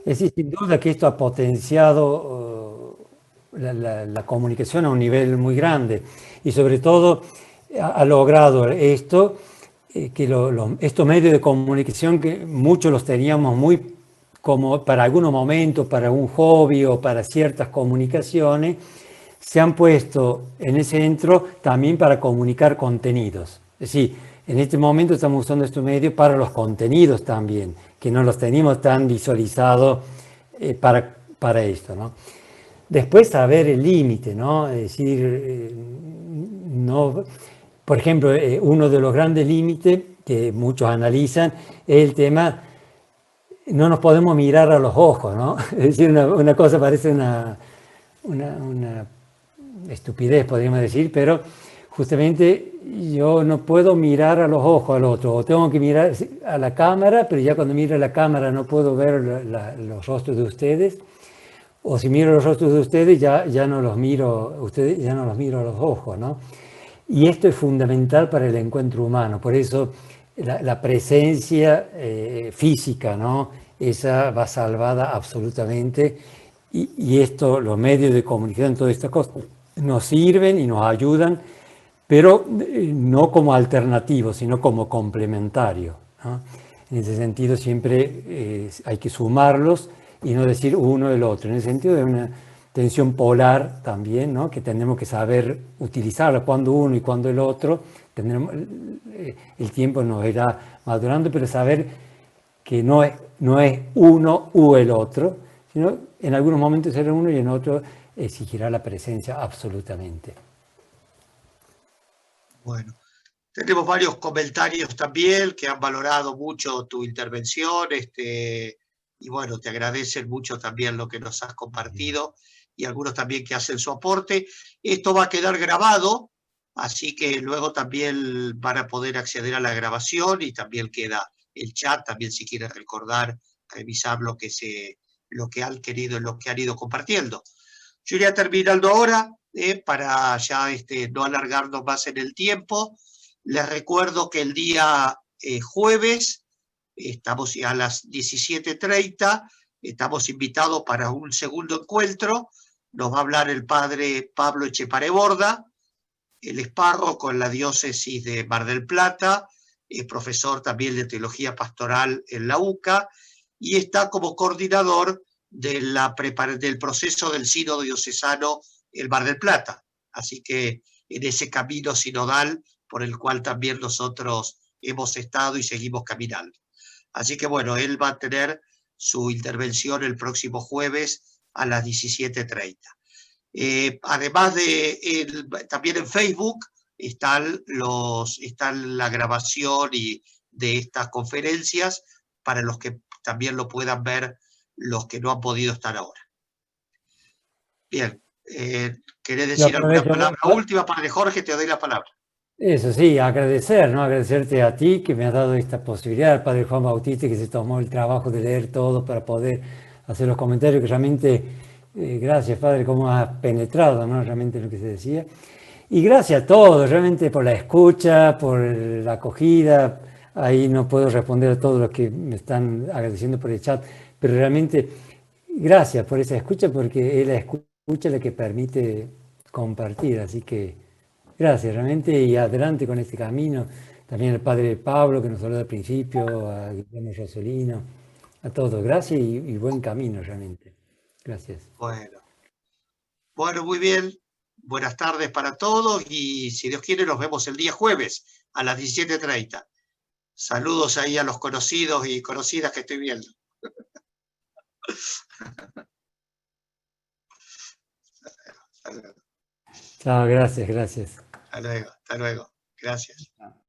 [SPEAKER 3] Es decir, sin duda que esto ha potenciado la comunicación a un nivel muy grande y sobre todo ha logrado esto, que estos medios de comunicación que muchos los teníamos muy como para algunos momentos, para un hobby o para ciertas comunicaciones, se han puesto en el centro también para comunicar contenidos. Es decir, en este momento estamos usando estos medios para los contenidos también, que no los teníamos tan visualizados para esto, ¿no? Después saber el límite, ¿no? Es decir, no, por ejemplo, uno de los grandes límites que muchos analizan es el tema, no nos podemos mirar a los ojos, ¿no? Es decir, una cosa parece una estupidez, podríamos decir, pero justamente yo no puedo mirar a los ojos al otro, o tengo que mirar a la cámara, pero ya cuando miro a la cámara no puedo ver los rostros de ustedes, o si miro los rostros de ustedes ya no los miro a los ojos, ¿no? Y esto es fundamental para el encuentro humano, por eso la presencia física, ¿no? Esa va salvada absolutamente, y esto, los medios de comunicación, todas estas cosas, nos sirven y nos ayudan, pero no como alternativo, sino como complementario, ¿no? En ese sentido siempre hay que sumarlos y no decir uno el otro, en el sentido de una tensión polar también, ¿no? Que tenemos que saber utilizarla, cuando uno y cuando el otro. El tiempo nos irá madurando, pero saber que no es uno u el otro, sino en algunos momentos será uno y en otros exigirá la presencia absolutamente.
[SPEAKER 1] Bueno, tenemos varios comentarios también que han valorado mucho tu intervención, y bueno, te agradecen mucho también lo que nos has compartido y algunos también que hacen su aporte. Esto va a quedar grabado, así que luego también van a poder acceder a la grabación y también queda el chat, también si quieren recordar, revisar lo que han querido, lo que han ido compartiendo. Yo iría terminando ahora, para ya no alargarnos más en el tiempo. Les recuerdo que el día jueves, estamos ya a las 17:30, estamos invitados para un segundo encuentro. Nos va a hablar el padre Pablo Echepare Borda. Él es párroco en la diócesis de Mar del Plata, es profesor también de teología pastoral en la UCA y está como coordinador del proceso del sínodo diocesano en Mar del Plata. Así que en ese camino sinodal por el cual también nosotros hemos estado y seguimos caminando. Así que bueno, él va a tener su intervención el próximo jueves a las 17:30. Además también en Facebook está la grabación de estas conferencias para los que también lo puedan ver los que no han podido estar ahora. Bien, ¿querés decir alguna palabra última, padre Jorge? Te doy la palabra.
[SPEAKER 3] Eso sí, agradecer, ¿no? Agradecerte a ti que me has dado esta posibilidad, al padre Juan Bautista que se tomó el trabajo de leer todo para poder hacer los comentarios, que realmente, gracias padre, cómo has penetrado, ¿no? Realmente lo que se decía. Y gracias a todos, realmente por la escucha, por la acogida. Ahí no puedo responder a todos los que me están agradeciendo por el chat, pero realmente gracias por esa escucha, porque es la escucha la que permite compartir, así que gracias realmente y adelante con este camino. También al padre Pablo que nos habló al principio, a Guillermo Rosolino, a todos. Gracias y buen camino realmente. Gracias.
[SPEAKER 1] Bueno, muy bien. Buenas tardes para todos y si Dios quiere nos vemos el día jueves a las 17:30. Saludos ahí a los conocidos y conocidas que estoy viendo.
[SPEAKER 3] Chao, gracias, gracias.
[SPEAKER 1] Hasta luego, gracias.